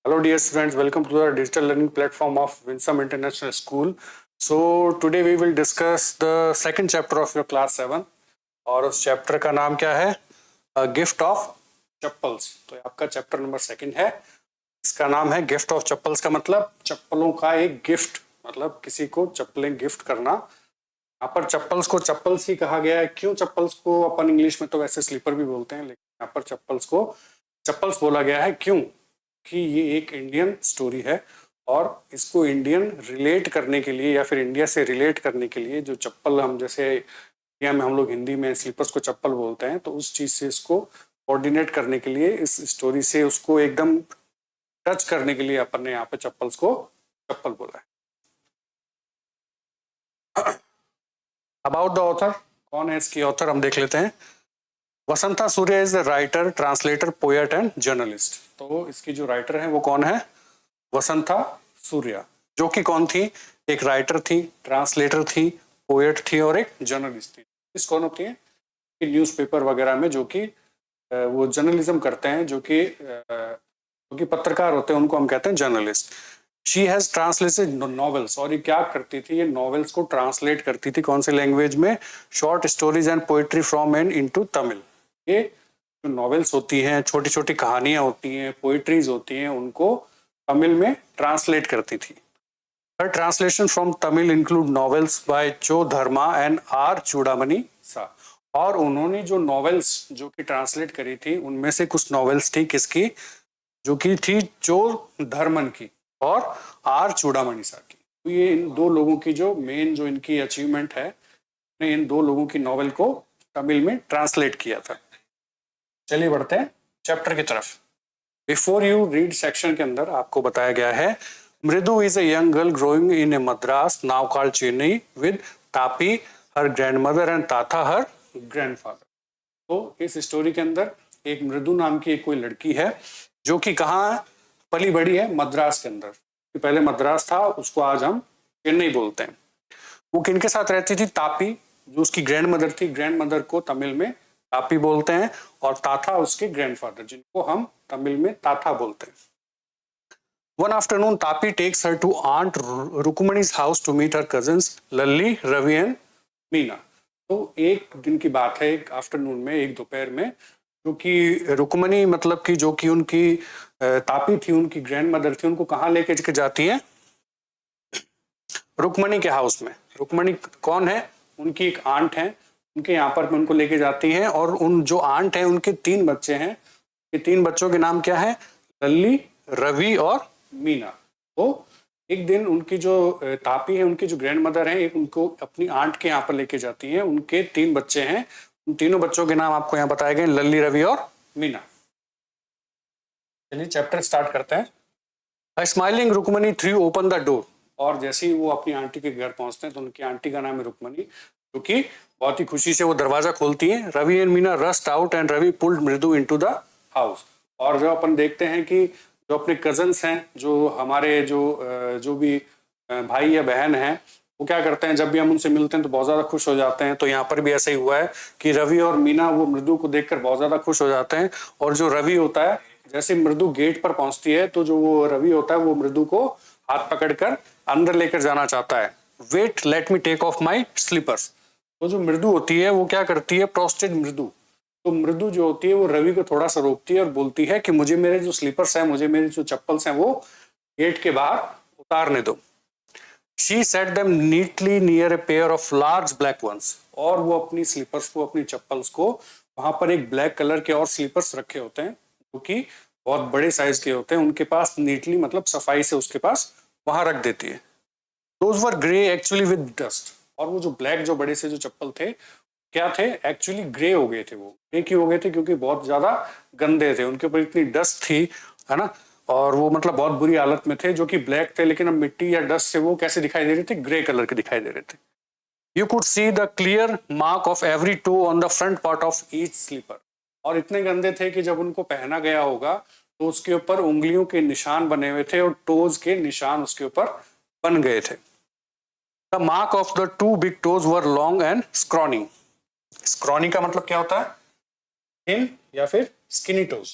Hello dear students, welcome to the digital learning platform of Winsome International School. So today we will discuss the second chapter of your class 7 और उस chapter का नाम क्या है? Gift of chappals. तो आपका chapter number 2 है। इसका नाम है गिफ्ट ऑफ चप्पल्स का मतलब चप्पलों का एक गिफ्ट, मतलब किसी को चप्पलें गिफ्ट करना। यहाँ पर चप्पल्स को चप्पल्स ही कहा गया है। क्यों चप्पल्स को अपन इंग्लिश में तो वैसे स्लीपर भी बोलते हैं, लेकिन यहाँ पर चप्पल्स को चप्पल्स बोला गया है। क्यों? कि ये एक इंडियन स्टोरी है और इसको इंडियन रिलेट करने के लिए या फिर इंडिया से रिलेट करने के लिए जो चप्पल, हम जैसे इंडिया में हम लोग हिंदी में स्लीपर्स को चप्पल बोलते हैं, तो उस चीज से इसको कोऑर्डिनेट करने के लिए, इस स्टोरी से उसको एकदम टच करने के लिए अपन ने यहाँ पे चप्पल्स को चप्पल बोला है। अबाउट द ऑथर, कौन है इसकी ऑथर, हम देख लेते हैं। Vasantha Surya is the writer, translator, poet and journalist. तो इसकी जो राइटर है वो कौन है? वसंता सूर्या, जो कि कौन थी? एक राइटर थी, ट्रांसलेटर थी, पोएट थी और एक जर्नलिस्ट थी। इस कौन होती है? न्यूज़पेपर वगैरह में जो कि वो जर्नलिज्म करते हैं, जो कि पत्रकार होते हैं, उनको हम कहते हैं journalist. She has translated novels, और ये क्या करती थी? ये नॉवेल्स को ट्रांसलेट करती थी। कौन से लैंग्वेज में? Short stories and poetry from and into Tamil. ये जो नॉवेल्स होती हैं, छोटी छोटी कहानियां होती हैं, पोएट्रीज होती हैं, उनको तमिल में ट्रांसलेट करती थी। Her translation from Tamil include novels by Cho Dharma and are चूड़ामणि सा। और उन्होंने जो नॉवेल्स जो कि ट्रांसलेट करी थी, उनमें से कुछ नॉवेल्स थी किसकी? जो कि थी चो धर्मन की और आर चूड़ामणि सा की। तो ये इन दो लोगों की जो मेन जो इनकी अचीवमेंट है, इन दो लोगों की नॉवेल को तमिल में ट्रांसलेट किया था। चलिए बढ़ते हैं चैप्टर की तरफ। बिफोर यू रीड सेक्शन के अंदर आपको बताया गया है, Mridu is a young girl growing in a Madras now called Chennai with तापी her grandmother and thatha her grandfather. तो इस स्टोरी के अंदर एक मृदु नाम की एक कोई लड़की है जो कि कहाँ पली बड़ी है? मद्रास के अंदर। पहले मद्रास था, उसको आज हम चेन्नई बोलते हैं। वो किनके साथ रहती थी? तापी, जो उसकी ग्रैंड मदर थी। ग्रैंड मदर को तमिल में तापी बोलते हैं, और ताथा उसके ग्रैंडफादर, जिनको हम तमिल में ताथा बोलते हैं। One afternoon, Tapi takes her to Aunt Rukmani's house to meet her cousins Lalli, Ravi and Meena. तो एक दिन की बात है, एक आफ्टरनून में, एक दोपहर में, जो कि रुक्मणी मतलब कि जो कि उनकी तापी थी, उनकी ग्रैंड मदर थी, उनको कहाँ लेके जाती है? रुक्मणी के हाउस में। रुक्मणी कौन है? उनकी एक आंट है, उनके यहाँ पर उनको लेके जाती हैं। और उन जो आंट है, उनके 3 बच्चे हैं। ये 3 बच्चों के नाम क्या है? लल्ली, रवि और मीना। तो एक दिन उनकी जो तापी है, उनकी जो ग्रैंड मदर है, एक उनको अपनी आंट के यहाँ पर लेके जाती है। उनके 3 बच्चे हैं, उन तीनों बच्चों के नाम आपको यहाँ बताए गए, लल्ली, रवि और मीना। चलिए चैप्टर स्टार्ट करते हैं। A smiling Rukmini threw open the door. और जैसे ही वो अपनी आंटी के घर पहुंचते हैं, तो उनकी आंटी का नाम है रुक्मणी, जो कि बहुत ही खुशी से वो दरवाजा खोलती है। Ravi and Meena rushed out and Ravi pulled Mridu into the house. और जो अपन देखते हैं कि जो अपने कजन्स हैं, जो हमारे जो भी भाई या बहन हैं, वो क्या करते हैं, जब भी हम उनसे मिलते हैं तो बहुत ज्यादा खुश हो जाते हैं। तो यहाँ पर भी ऐसा ही हुआ है कि रवि और मीना वो मृदु को देखकर बहुत ज्यादा खुश हो जाते हैं। और जो रवि होता है, जैसे मृदु गेट पर पहुंचती है, तो जो वो रवि होता है, वो मृदु को हाथ पकड़कर अंदर लेकर जाना चाहता है। Wait, let me take off my slippers. तो जो मृदु होती है, वो क्या करती है? प्रोस्टेड मृदु। तो मृदु जो होती है, वो रवि को थोड़ा सा रोकती है और बोलती है कि मुझे मेरे जो स्लीपर्स हैं, मुझे मेरे जो चप्पल्स हैं, वो गेट के बाहर उतारने दो। She set them neatly near a pair of large black ones. और वो अपनी स्लीपर्स को, अपनी चप्पल्स को, वहां पर एक ब्लैक कलर के और स्लीपर्स रखे होते हैं, जो कि बहुत बड़े साइज के होते हैं, उनके पास नीटली मतलब सफाई से उसके पास वहां रख देती है। Those were grey actually with dust. और वो जो ब्लैक जो बड़े से जो चप्पल थे, क्या थे? एक्चुअली ग्रे हो गए थे। वो ग्रे क्यों हो गए थे? क्योंकि बहुत ज्यादा गंदे थे, उनके ऊपर इतनी डस्ट थी, है ना। और वो मतलब बहुत बुरी हालत में थे, जो कि ब्लैक थे, लेकिन अब मिट्टी या डस्ट से वो कैसे दिखाई दे रहे थे? ग्रे कलर के दिखाई दे रहे थे। You could see the clear mark of every toe on the front part of each slipper. और इतने गंदे थे कि जब उनको पहना गया होगा, तो उसके ऊपर उंगलियों के निशान बने हुए थे और टोज के निशान उसके ऊपर बन गए थे। The mark of the 2 big toes were long and scrawny. Scrawny का मतलब क्या होता है? थिन या फिर स्किनी टोज।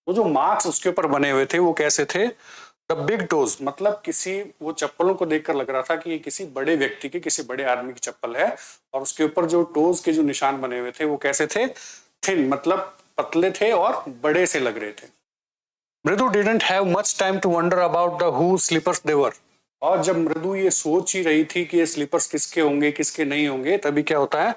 तो जो मार्क्स उसके ऊपर बने हुए थे वो कैसे थे? द बिग टोज, मतलब किसी, वो चप्पलों को देखकर लग रहा था कि ये किसी बड़े व्यक्ति की, किसी बड़े आदमी की चप्पल है। और उसके ऊपर जो टोज के जो निशान बने हुए थे वो कैसे थे? थिन, मतलब पतले थे और बड़े से लग रहे थे। Mridu didn't have much time to wonder about the who slippers they were. और जब मृदु ये सोच ही रही थी कि ये स्लीपर्स किसके होंगे किसके नहीं होंगे, तभी क्या होता है?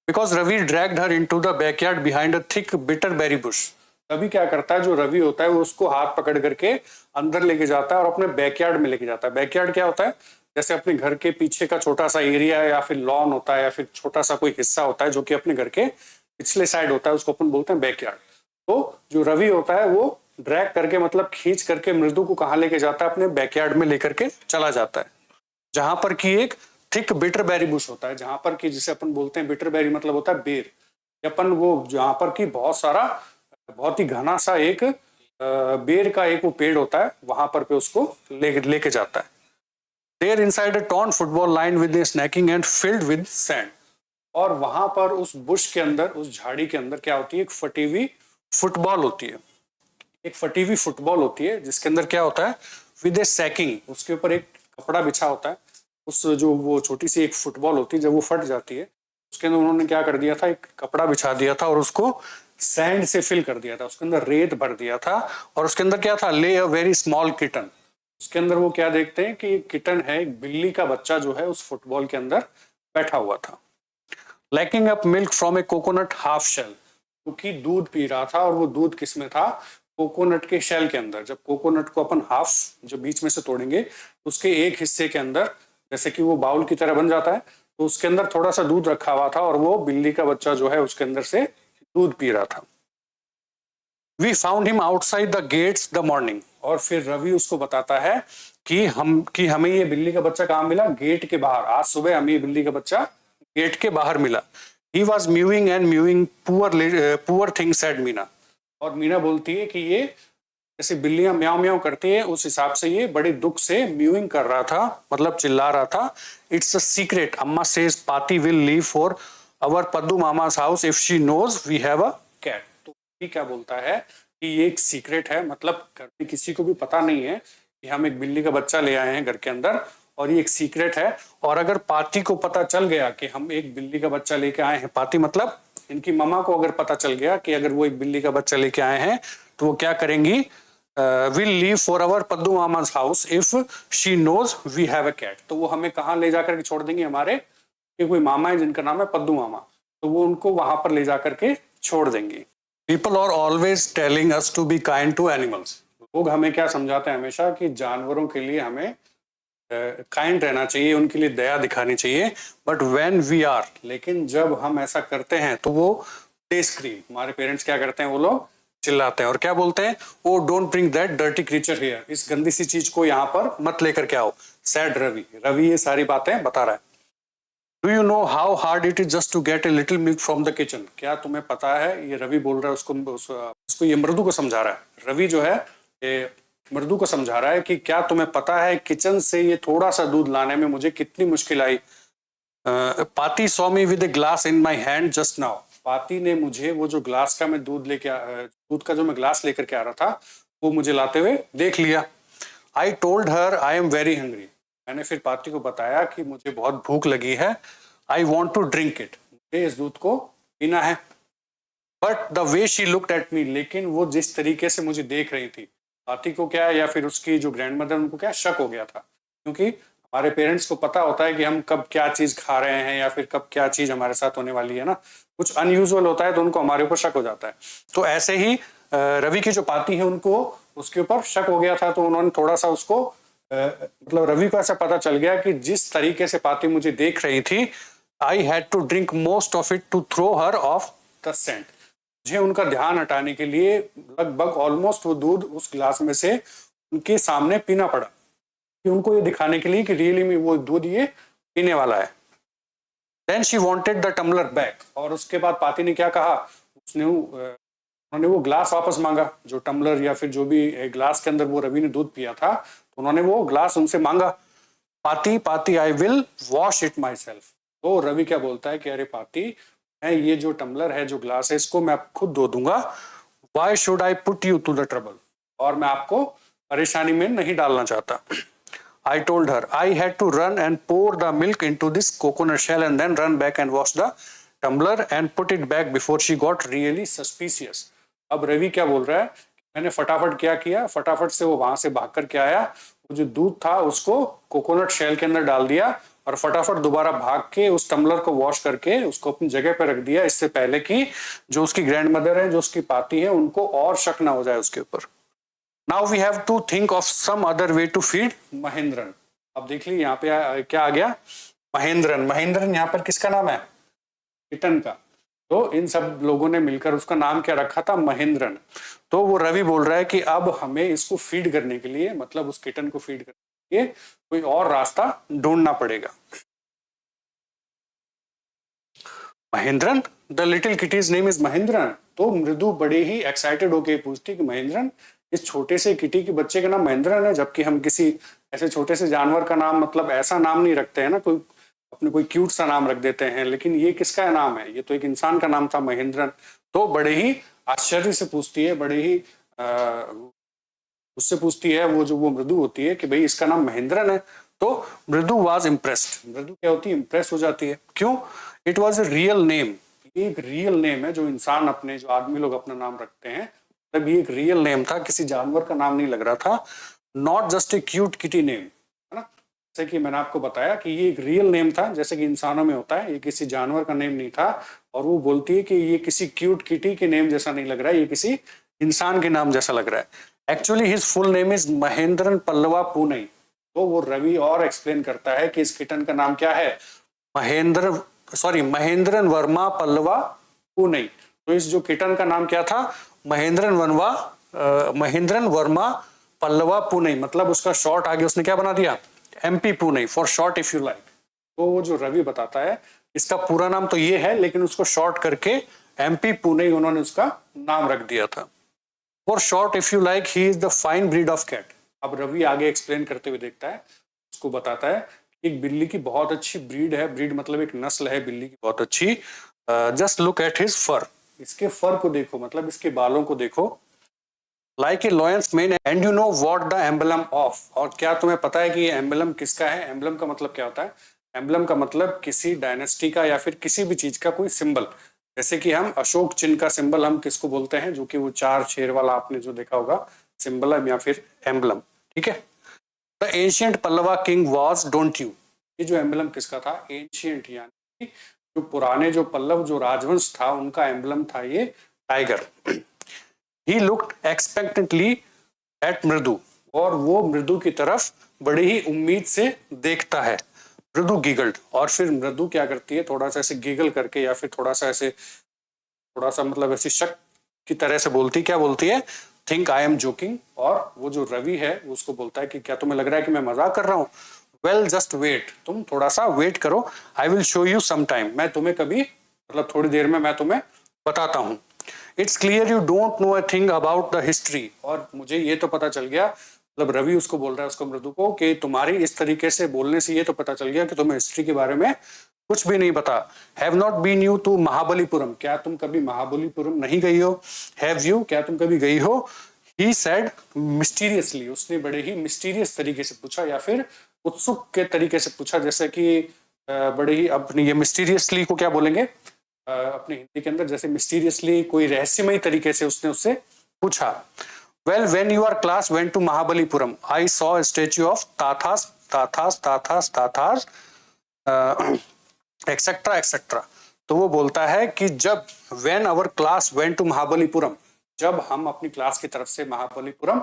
Because Ravi dragged her into the backyard behind a thick bitter berry bush. तभी क्या करता है जो रवि होता है, वो उसको हाथ पकड़ करके अंदर लेके जाता है और अपने बैकयार्ड में लेके जाता है। बैकयार्ड क्या होता है? जैसे अपने घर के पीछे का छोटा सा एरिया है, या फिर लॉन होता है, या फिर छोटा सा कोई हिस्सा होता है जो कि अपने घर के पिछले साइड होता है, उसको अपन बोलते हैं बैकयार्ड। तो जो रवि होता है वो ड्रैग करके, मतलब खींच करके मृदु को कहाँ लेके जाता है? अपने बैकयार्ड में लेकर के चला जाता है, जहां पर कि एक थिक बिटरबेरी बुश होता है, जहां पर कि जिसे अपन बोलते हैं बिटरबेरी, मतलब होता है बेर। अपन वो जहां पर कि बहुत सारा, बहुत ही घना सा एक बेर का एक वो पेड़ होता है, वहां पर पे उसको लेके जाता है। There inside a torn football lined with sacking and filled with sand. और वहां पर उस बुश के अंदर, उस झाड़ी के अंदर क्या होती है? एक फटी हुई फुटबॉल होती है। एक फटी हुई फुटबॉल होती है जिसके अंदर क्या होता है? विद ए सैकिंग, उसके ऊपर एक कपड़ा बिछा होता है। उस जो वो छोटी सी एक फुटबॉल होती है, जब वो फट जाती है, उसके अंदर उन्होंने क्या कर दिया था? एक कपड़ा बिछा दिया था और उसको सैंड से फिल कर दिया था, उसके अंदर रेत भर दिया था। और उसके अंदर क्या था? ले अ वेरी स्मॉल किटन। उसके अंदर वो क्या देखते हैं कि किटन है, एक बिल्ली का बच्चा जो है उस फुटबॉल के अंदर बैठा हुआ था। Lapping up milk from a coconut half shell, क्योंकि दूध पी रहा था, और वो दूध किस में था? कोकोनट के शेल के अंदर। जब कोकोनट को अपन हाफ, जो बीच में से तोड़ेंगे, उसके एक हिस्से के अंदर, जैसे कि वो बाउल की तरह बन जाता है, तो उसके अंदर थोड़ा सा दूध रखा हुआ था, और वो बिल्ली का बच्चा जो है उसके अंदर से दूध पी रहा था। We found him outside the gates the morning. और फिर रवि उसको बताता है कि हमें ये बिल्ली का बच्चा कहाँ मिला? गेट के बाहर। आज सुबह हमें ये बिल्ली का बच्चा गेट के बाहर मिला। He was mowing and mowing, poor thing said Meena. और मीना बोलती है कि ये जैसे बिल्लियां म्याऊ म्याऊ करती है, उस हिसाब से ये बड़े दुख से म्यूइंग कर रहा था, मतलब चिल्ला रहा था। It's a secret, Amma says Paati will leave for our Paddu Mama's house if she knows we have a cat. तो ये क्या बोलता है कि ये एक सीक्रेट है, मतलब घर में किसी को भी पता नहीं है कि हम एक बिल्ली का बच्चा ले आए हैं घर के अंदर, और ये एक सीक्रेट है। और अगर पाती को पता चल गया कि हम एक बिल्ली का बच्चा लेके आए हैं, पाती मतलब इनकी मम्मा को अगर पता चल गया कि अगर वो एक बिल्ली का बच्चा लेके आए हैं, तो वो क्या करेंगी? Will leave for our Paddu Mama's house if she knows we have a cat. तो वो हमें कहाँ ले जाकर के छोड़ देंगे? हमारे कि कोई मामा है जिनका नाम है पद्दू मामा, तो वो उनको वहां पर ले जाकर के छोड़ देंगे। People are always telling us to be kind to animals. लोग हमें क्या समझाते हैं हमेशा? कि जानवरों के लिए हमें काइंड रहना चाहिए, उनके लिए दया दिखानी चाहिए। बट व्हेन वी आर, लेकिन जब हम ऐसा करते हैं तो वो दे स्क्रीम, हमारे पेरेंट्स क्या करते हैं? वो लोग चिल्लाते हैं और क्या बोलते हैं? Oh don't bring that dirty creature here, इस गंदी सी चीज को यहाँ पर मत लेकर के आओ। सैड रवि, रवि ये सारी बातें बता रहा है। Do you know how hard it is just to get a little milk from the kitchen. क्या तुम्हें पता है? ये रवि बोल रहा है उसको ये मृदु को समझा रहा है। रवि जो है ये मृदु को समझा रहा है कि क्या तुम्हें पता है किचन से ये थोड़ा सा दूध लाने में मुझे कितनी मुश्किल आई। पाती saw me with a glass in my hand just now. पाती ने मुझे वो जो ग्लास का मैं दूध का जो मैं ग्लास लेकर के आ रहा था, वो मुझे लाते हुए देख लिया। I told her I am very hungry. मैंने फिर पाती को बताया कि मुझे बहुत भूख लगी है। I want to drink it, मुझे इस दूध को पीना है। But the way she looked at me, लेकिन वो जिस तरीके से मुझे देख रही थी, पाती को क्या, या फिर उसकी जो ग्रैंड मदर, उनको क्या शक हो गया था। क्योंकि हमारे पेरेंट्स को पता होता है कि हम कब क्या चीज खा रहे हैं, या फिर कब क्या चीज हमारे साथ होने वाली है ना। कुछ अनयूजुअल होता है तो उनको हमारे ऊपर शक हो जाता है। तो ऐसे ही रवि की जो पाती है उनको उसके ऊपर शक हो गया था, तो उन्होंने थोड़ा सा उसको मतलब रवि को ऐसा पता चल गया कि जिस तरीके से पाती मुझे देख रही थी, I had to drink most of it to throw her off the scent. मुझे उनका ध्यान हटाने के लिए लगभग ऑलमोस्ट वो दूध उस ग्लास में से उनके सामने पीना पड़ा, कि उनको ये दिखाने के लिए कि रियली में वो दूध ये पीने वाला है। Then she wanted the tumbler back. और उसके बाद पाती ने क्या कहा? उन्होंने वो ग्लास वापस मांगा, जो टम्बलर या फिर जो भी ग्लास के अंदर वो रवि ने दूध पिया था, तो उन्होंने वो ग्लास उनसे मांगा। पाती पाती I will wash it my self. तो रवि क्या बोलता है कि अरे पाती, मैं ये जो टम्बलर है, जो ग्लास है, इसको मैं खुद धो दूंगा। Why should I put you to the trouble, और मैं आपको परेशानी में नहीं डालना चाहता। I told her I had to run and pour the milk into this coconut shell and then run back and wash the tumbler and put it back before she got really suspicious। अब रवि क्या बोल रहा है, मैंने फटाफट क्या किया, फटाफट से वो वहां से भाग कर के आया, वो जो दूध था उसको कोकोनट शेल के अंदर डाल दिया और फटाफट दोबारा भाग के उस टम्बलर को वॉश करके उसको अपनी जगह पर रख दिया, इससे पहले कि जो उसकी ग्रैंड मदर है, जो उसकी पाती है, उनको और शक ना हो जाए उसके ऊपर। Now we have to think of some other way to feed Mahendran. अब देख ली यहाँ पे क्या आ गया, महेंद्रन। महेंद्रन यहाँ पर किसका नाम है, किटन का। तो इन सब लोगों ने मिलकर उसका नाम क्या रखा था, महेंद्रन। तो वो रवि बोल रहा है कि अब हमें इसको फीड करने के लिए, मतलब उस किटन को फीड करने के लिए कोई और रास्ता ढूंढना पड़ेगा। Mahendran, the little kitty's name is Mahendran. तो मृदु बड़े ही एक्साइटेड होके पूछती कि महेंद्रन, इस छोटे से किटी के बच्चे का नाम महेंद्रन है, जबकि हम किसी ऐसे छोटे से जानवर का नाम, मतलब ऐसा नाम नहीं रखते हैं ना, कोई अपने कोई क्यूट सा नाम रख देते हैं, लेकिन ये किसका नाम है, ये तो एक इंसान का नाम था, महेंद्रन। तो बड़े ही आश्चर्य से पूछती है, बड़े ही उससे पूछती है वो मृदु होती है कि भाई इसका नाम महेंद्रन है। तो मृदु वाज इम्प्रेस्ड, मृदु क्या होती है, इम्प्रेस हो जाती है। क्यों, it was a real name, एक रियल नेम है जो इंसान अपने, जो आदमी लोग अपना नाम रखते हैं, तब ये एक रियल नेम था, किसी जानवर का नाम नहीं लग रहा था, not just a cute kitty name, है ना। जैसे कि मैंने आपको बताया कि ये एक रियल नेम था, जैसे कि इंसानों में होता है, ये किसी जानवर का नेम नहीं था। और वो बोलती है कि ये किसी क्यूट किटी के नेम जैसा नहीं लग रहा है, ये किसी इंसान के नाम जैसा लग रहा है। Actually his full name is Mahendran Pallava Poonai. तो वो रवि और एक्सप्लेन करता है कि इस किटन का नाम क्या है, महेंद्रन वर्मा पल्लवा पूनई। तो इस जो किटन का नाम क्या था, महेंद्रन वर्मा पल्लवा पूनई, मतलब उसका शॉर्ट आगे उसने क्या बना दिया, MP Poonai, for short if you like. तो वो जो रवि बताता है, इसका पूरा नाम तो ये है, लेकिन उसको शॉर्ट करके MP पूनई उन्होंने उसका नाम रख दिया था। For short if you like, he is the fine breed of cat. अब रवि आगे एक्सप्लेन करते हुए देखता है, उसको बताता है एक बिल्ली की बहुत अच्छी ब्रीड है, ब्रीड मतलब एक नस्ल है बिल्ली की बहुत अच्छी। जस्ट लुक एट हिज फर, इसके फर को देखो, मतलब इसके बालों को देखो। Like a lions main, and you know what the emblem of, और क्या तुम्हें पता है कि ये एम्बलम किसका है। एम्बलम का मतलब क्या होता है, एम्बलम का मतलब किसी डायनेस्टी का या फिर किसी भी चीज का कोई सिंबल। जैसे कि हम अशोक चिन्ह का सिंबल हम किसको बोलते हैं, जो कि वो 4 शेर वाला आपने जो देखा होगा सिंबल या फिर एम्बलम, ठीक है। The ancient Pallava king was, don't you, ये जो एम्बलम किसका था, एंशिएंट यानी जो पुराने जो पल्लव जो राजवंश था उनका एम्बलम था ये tiger. He looked expectantly at मृदु, और वो मृदु की तरफ बड़ी ही उम्मीद से देखता है। मृदु गिगल्ड, और फिर मृदु क्या करती है, थोड़ा सा ऐसे गिगल करके या फिर थोड़ा सा मतलब ऐसी शक की तरह से बोलती, क्या बोलती है, थिंक आई एम जोकिंग। और वो जो रवि है उसको बोलता है कि क्या तुम्हें लग रहा है कि मैं मजाक कर रहा हूँ। वेल जस्ट वेट, तुम थोड़ा सा वेट करो, I will show you some time, मैं तुम्हें कभी, मतलब थोड़ी देर में मैं तुम्हें बताता हूँ। It's clear you don't know a thing about the history, और मुझे ये तो पता चल गया, मतलब रवि उसको बोल रहा है, उसको मृदु को, कि तुम्हारी इस तरीके से बोलने से ये तो पता चल गया कि तुम्हें हिस्ट्री के बारे में कुछ भी नहीं पता। Have not been you to Mahabalipuram, क्या तुम कभी महाबलीपुरम नहीं गई हो। हैव यू, क्या तुम कभी गई हो। ही सेड मिस्टीरियसली, उसने बड़े ही मिस्टीरियस तरीके से पूछा या फिर उत्सुक के तरीके से पूछा, जैसे कि बड़े ही, अपने ये मिस्टीरियसली को क्या बोलेंगे अपने हिंदी के अंदर, जैसे मिस्टीरियसली कोई रहस्यमय तरीके से उसने उससे पूछा। Well when your class went to Mahabalipuram I saw statue of Thatha's etcetera etcetera. तो वो बोलता है कि जब when our class went to Mahabalipuram, जब हम अपनी क्लास की तरफ से महाबलीपुरम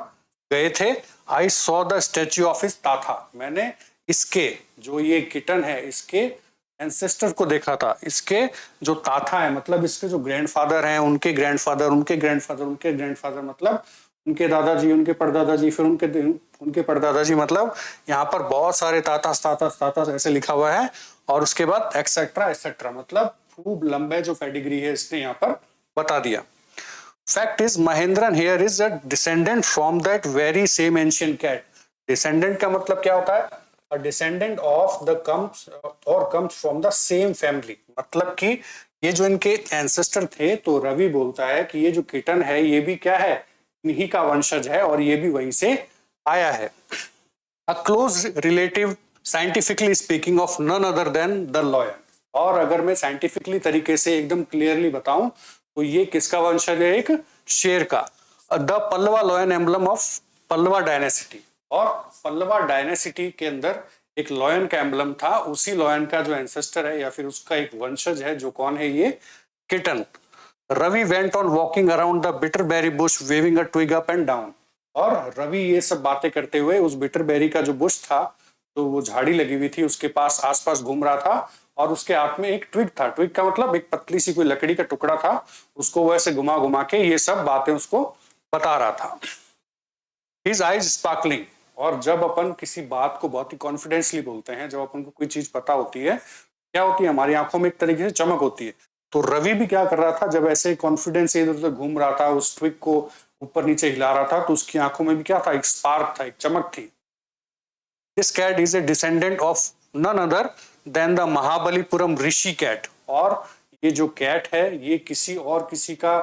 गए थे, I saw the statue of his thatha, मैंने इसके जो ये किटन है इसके एंसेस्टर को देखा था। इसके जो ताथा है मतलब इसके जो ग्रैंडफादर हैं, उनके ग्रैंडफादर, उनके ग्रैंडफादर, उनके ग्रैंडफादर, मतलब उनके दादाजी, उनके परदादाजी, फिर उनके परदादाजी, मतलब यहाँ पर बहुत सारे ताता ऐसे लिखा हुआ है। और उसके बाद एक्सेट्रा एक्सेट्रा, मतलब खूब लंबे जो पेडिग्री है इसने यहाँ पर बता दिया। Fact is Mahendran here is a descendant from that very same ancient cat. Descendant का मतलब क्या होता है, a descendant of the comes from the same family, मतलब कि ये जो इनके एंसेस्टर थे, तो रवि बोलता है कि ये जो किटन है ये भी क्या है, इन्हीं का वंशज है और ये भी वहीं से आया है। A close relative scientifically speaking of none other than the lion. और अगर मैं साइंटिफिकली तरीके से एकदम क्लियरली बताऊं तो ये किसका वंशज है, एक शेर का। The Pallava lion emblem of Pallava dynasty. और पल्लवा डायनेसिटी के अंदर एक लॉयन का एम्बलम था, उसी लॉयन का जो एंसेस्टर है या फिर उसका एक वंशज है, जो कौन है, ये kitten. Ravi went on walking around the bitterberry bush waving a twig up and down. और रवि ये सब बातें करते हुए उस बिटरबेरी का जो बुश था, तो वो झाड़ी लगी हुई थी उसके पास, आसपास घूम रहा था और उसके हाथ में एक ट्विग था। ट्विग का मतलब एक पतली सी कोई लकड़ी का टुकड़ा था, उसको वैसे घुमा घुमा के ये सब बातें उसको बता रहा था। His eyes sparkling. और जब अपन किसी बात को बहुत ही कॉन्फिडेंसली बोलते हैं, जब अपन को कोई चीज पता होती है, क्या होती है, हमारी आंखों में एक तरीके से चमक होती है। तो रवि भी क्या कर रहा था, जब ऐसे कॉन्फिडेंस इधर उधर घूम रहा था, उस ट्विग को ऊपर नीचे हिला रहा था, तो उसकी आंखों में भी क्या था, एक स्पार्क था, एक चमक थी। This cat is a descendant of none other than the Mahabalipuram Rishi cat. और ये जो कैट है ये किसी और किसी का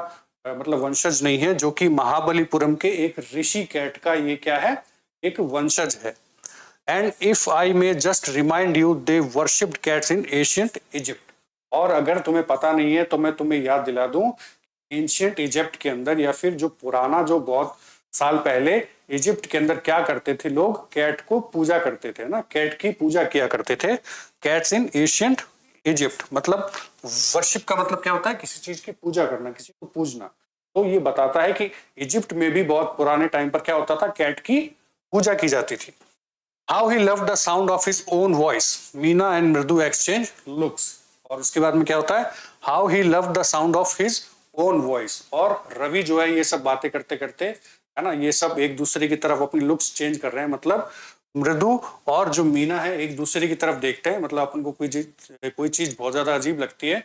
मतलब वंशज नहीं है, जो कि महाबलीपुरम के एक ऋषि कैट का ये क्या है, एक वंशज है। And if I may just remind you, they worshipped cats in ancient Egypt. और अगर तुम्हें पता नहीं है तो मैं तुम्हें याद दिला दूं, एंशियंट इजिप्ट के अंदर या फिर जो पुराना, जो बहुत साल पहले इजिप्ट के अंदर क्या करते थे लोग, कैट को पूजा करते थे ना, कैट की पूजा किया करते थे। कैट्स इन एशियंट इजिप्ट मतलब वर्शिप का मतलब क्या होता है, किसी चीज की पूजा करना, किसी को पूजना। तो ये बताता है कि इजिप्ट में भी बहुत पुराने टाइम पर क्या होता था, कैट की पूजा की जाती थी। How he loved the sound of his own voice, Meena and मृदु एक्सचेंज लुक्स। और उसके बाद में क्या होता है, how he loved the sound of his own voice. और रवि जो है ये सब बातें करते करते, है ना, ये सब एक दूसरे की तरफ अपनी लुक्स चेंज कर रहे हैं। मतलब मृदु और जो मीना है एक दूसरे की तरफ देखते हैं। मतलब अपन को कोई चीज बहुत ज्यादा अजीब लगती है,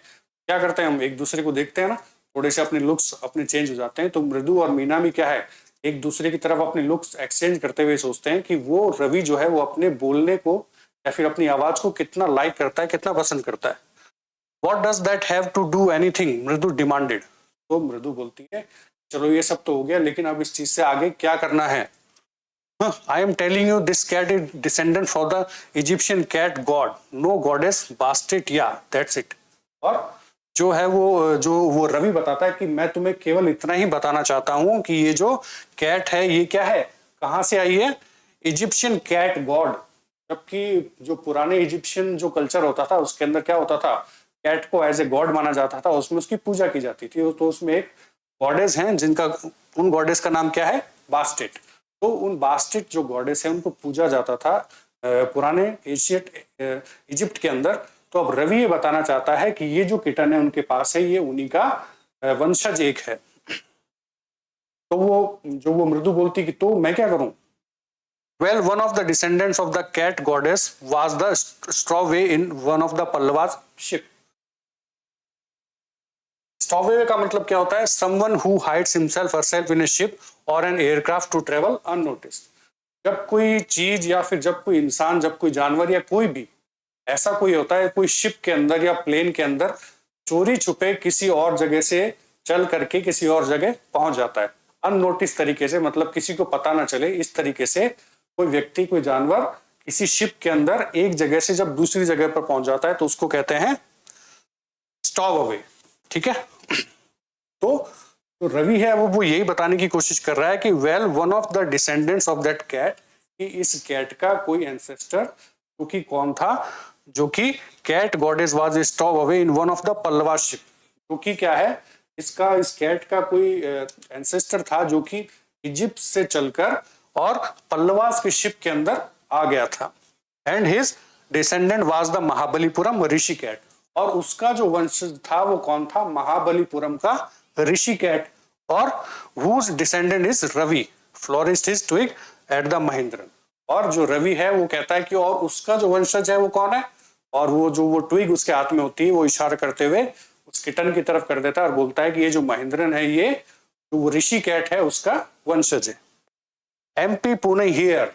क्या करते हैं हम, एक दूसरे को देखते हैं ना, थोड़े से अपने लुक्स अपने चेंज हो जाते हैं। तो मृदु और मीना भी क्या है, एक दूसरे की तरफ अपने लुक्स एक्सचेंज करते हुए सोचते हैं कि वो रवि जो है वो अपने बोलने को या फिर अपनी आवाज को कितना लाइक करता है, कितना पसंद करता है। What does that have to do anything? मृदु डिमांडेड। तो मृदु बोलती है, चलो ये सब तो हो गया, लेकिन अब इस चीज से आगे क्या करना है। I am telling you this cat is descendant from the Egyptian cat god, no goddess Bastet, yeah, that's it। और जो है वो रवि बताता है कि मैं तुम्हें केवल इतना ही बताना चाहता हूं कि ये जो कैट है ये क्या है, कहां से आई है, इजिप्शियन कैट गॉड। जबकि जो पुराने इजिप्शियन जो कल्चर होता था उसके अंदर क्या होता था, कैट को एज ए गॉड माना जाता था, उसमें उसकी पूजा की जाती थी। तो उसमें एक गॉडेस हैं जिनका, उन गॉडेस का नाम क्या है, बास्टेट। तो उन बास्टेट जो गॉडेस है उनको पूजा जाता था पुराने एशियट इजिप्ट के अंदर। तो अब रवि ये बताना चाहता है कि ये जो किटन है उनके पास है, ये उन्हीं का वंशज एक है। तो वो मृदु बोलती कि तो मैं क्या करूं। Well, one of the descendants of the cat goddess was the stowaway in one of the Pallavas ship। स्टॉवेवे का मतलब क्या होता है, someone who hides himself herself in a ship or an aircraft to travel unnoticed। जब कोई चीज या फिर जब कोई इंसान, जब कोई जानवर या कोई भी ऐसा कोई होता है, कोई शिप के अंदर या प्लेन के अंदर चोरी छुपे किसी और जगह से चल करके किसी और जगह पहुंच जाता है, अननोटिस तरीके से, मतलब किसी को पता ना चले, इस तरीके से कोई व्यक्ति, कोई जानवर किसी शिप के अंदर एक जगह से जब दूसरी जगह पर पहुंच जाता है तो उसको कहते हैं स्टॉव अवे। ठीक है। तो रवि है वो यही बताने की कोशिश कर रहा है कि well one of the descendants of that cat, कि इस कैट का कोई एंसेस्टर जो कि कौन था, जो कि cat goddess was stowed away in one of the Pallava ship. जो कि क्या है, इसका, इस कैट का कोई एंसेस्टर था जो कि इजिप्ट से चलकर और पल्लवास की शिप के अंदर आ गया था। And his descendant was the Mahabalipuram Rishi cat. और उसका जो वंशज था वो कौन था, महाबलीपुरम का ऋषि कैट। और whose descendant is Ravi flourished his twig at the Mahendran. और जो रवि है वो कहता है कि और उसका जो वंशज है वो कौन है, और वो ट्विग उसके हाथ में होती है, वो इशारा करते हुए उस किटन की तरफ कर देता है और बोलता है कि ये जो महेंद्रन है ये जो वो ऋषि कैट है उसका वंशज है। एमपी पुणे हियर,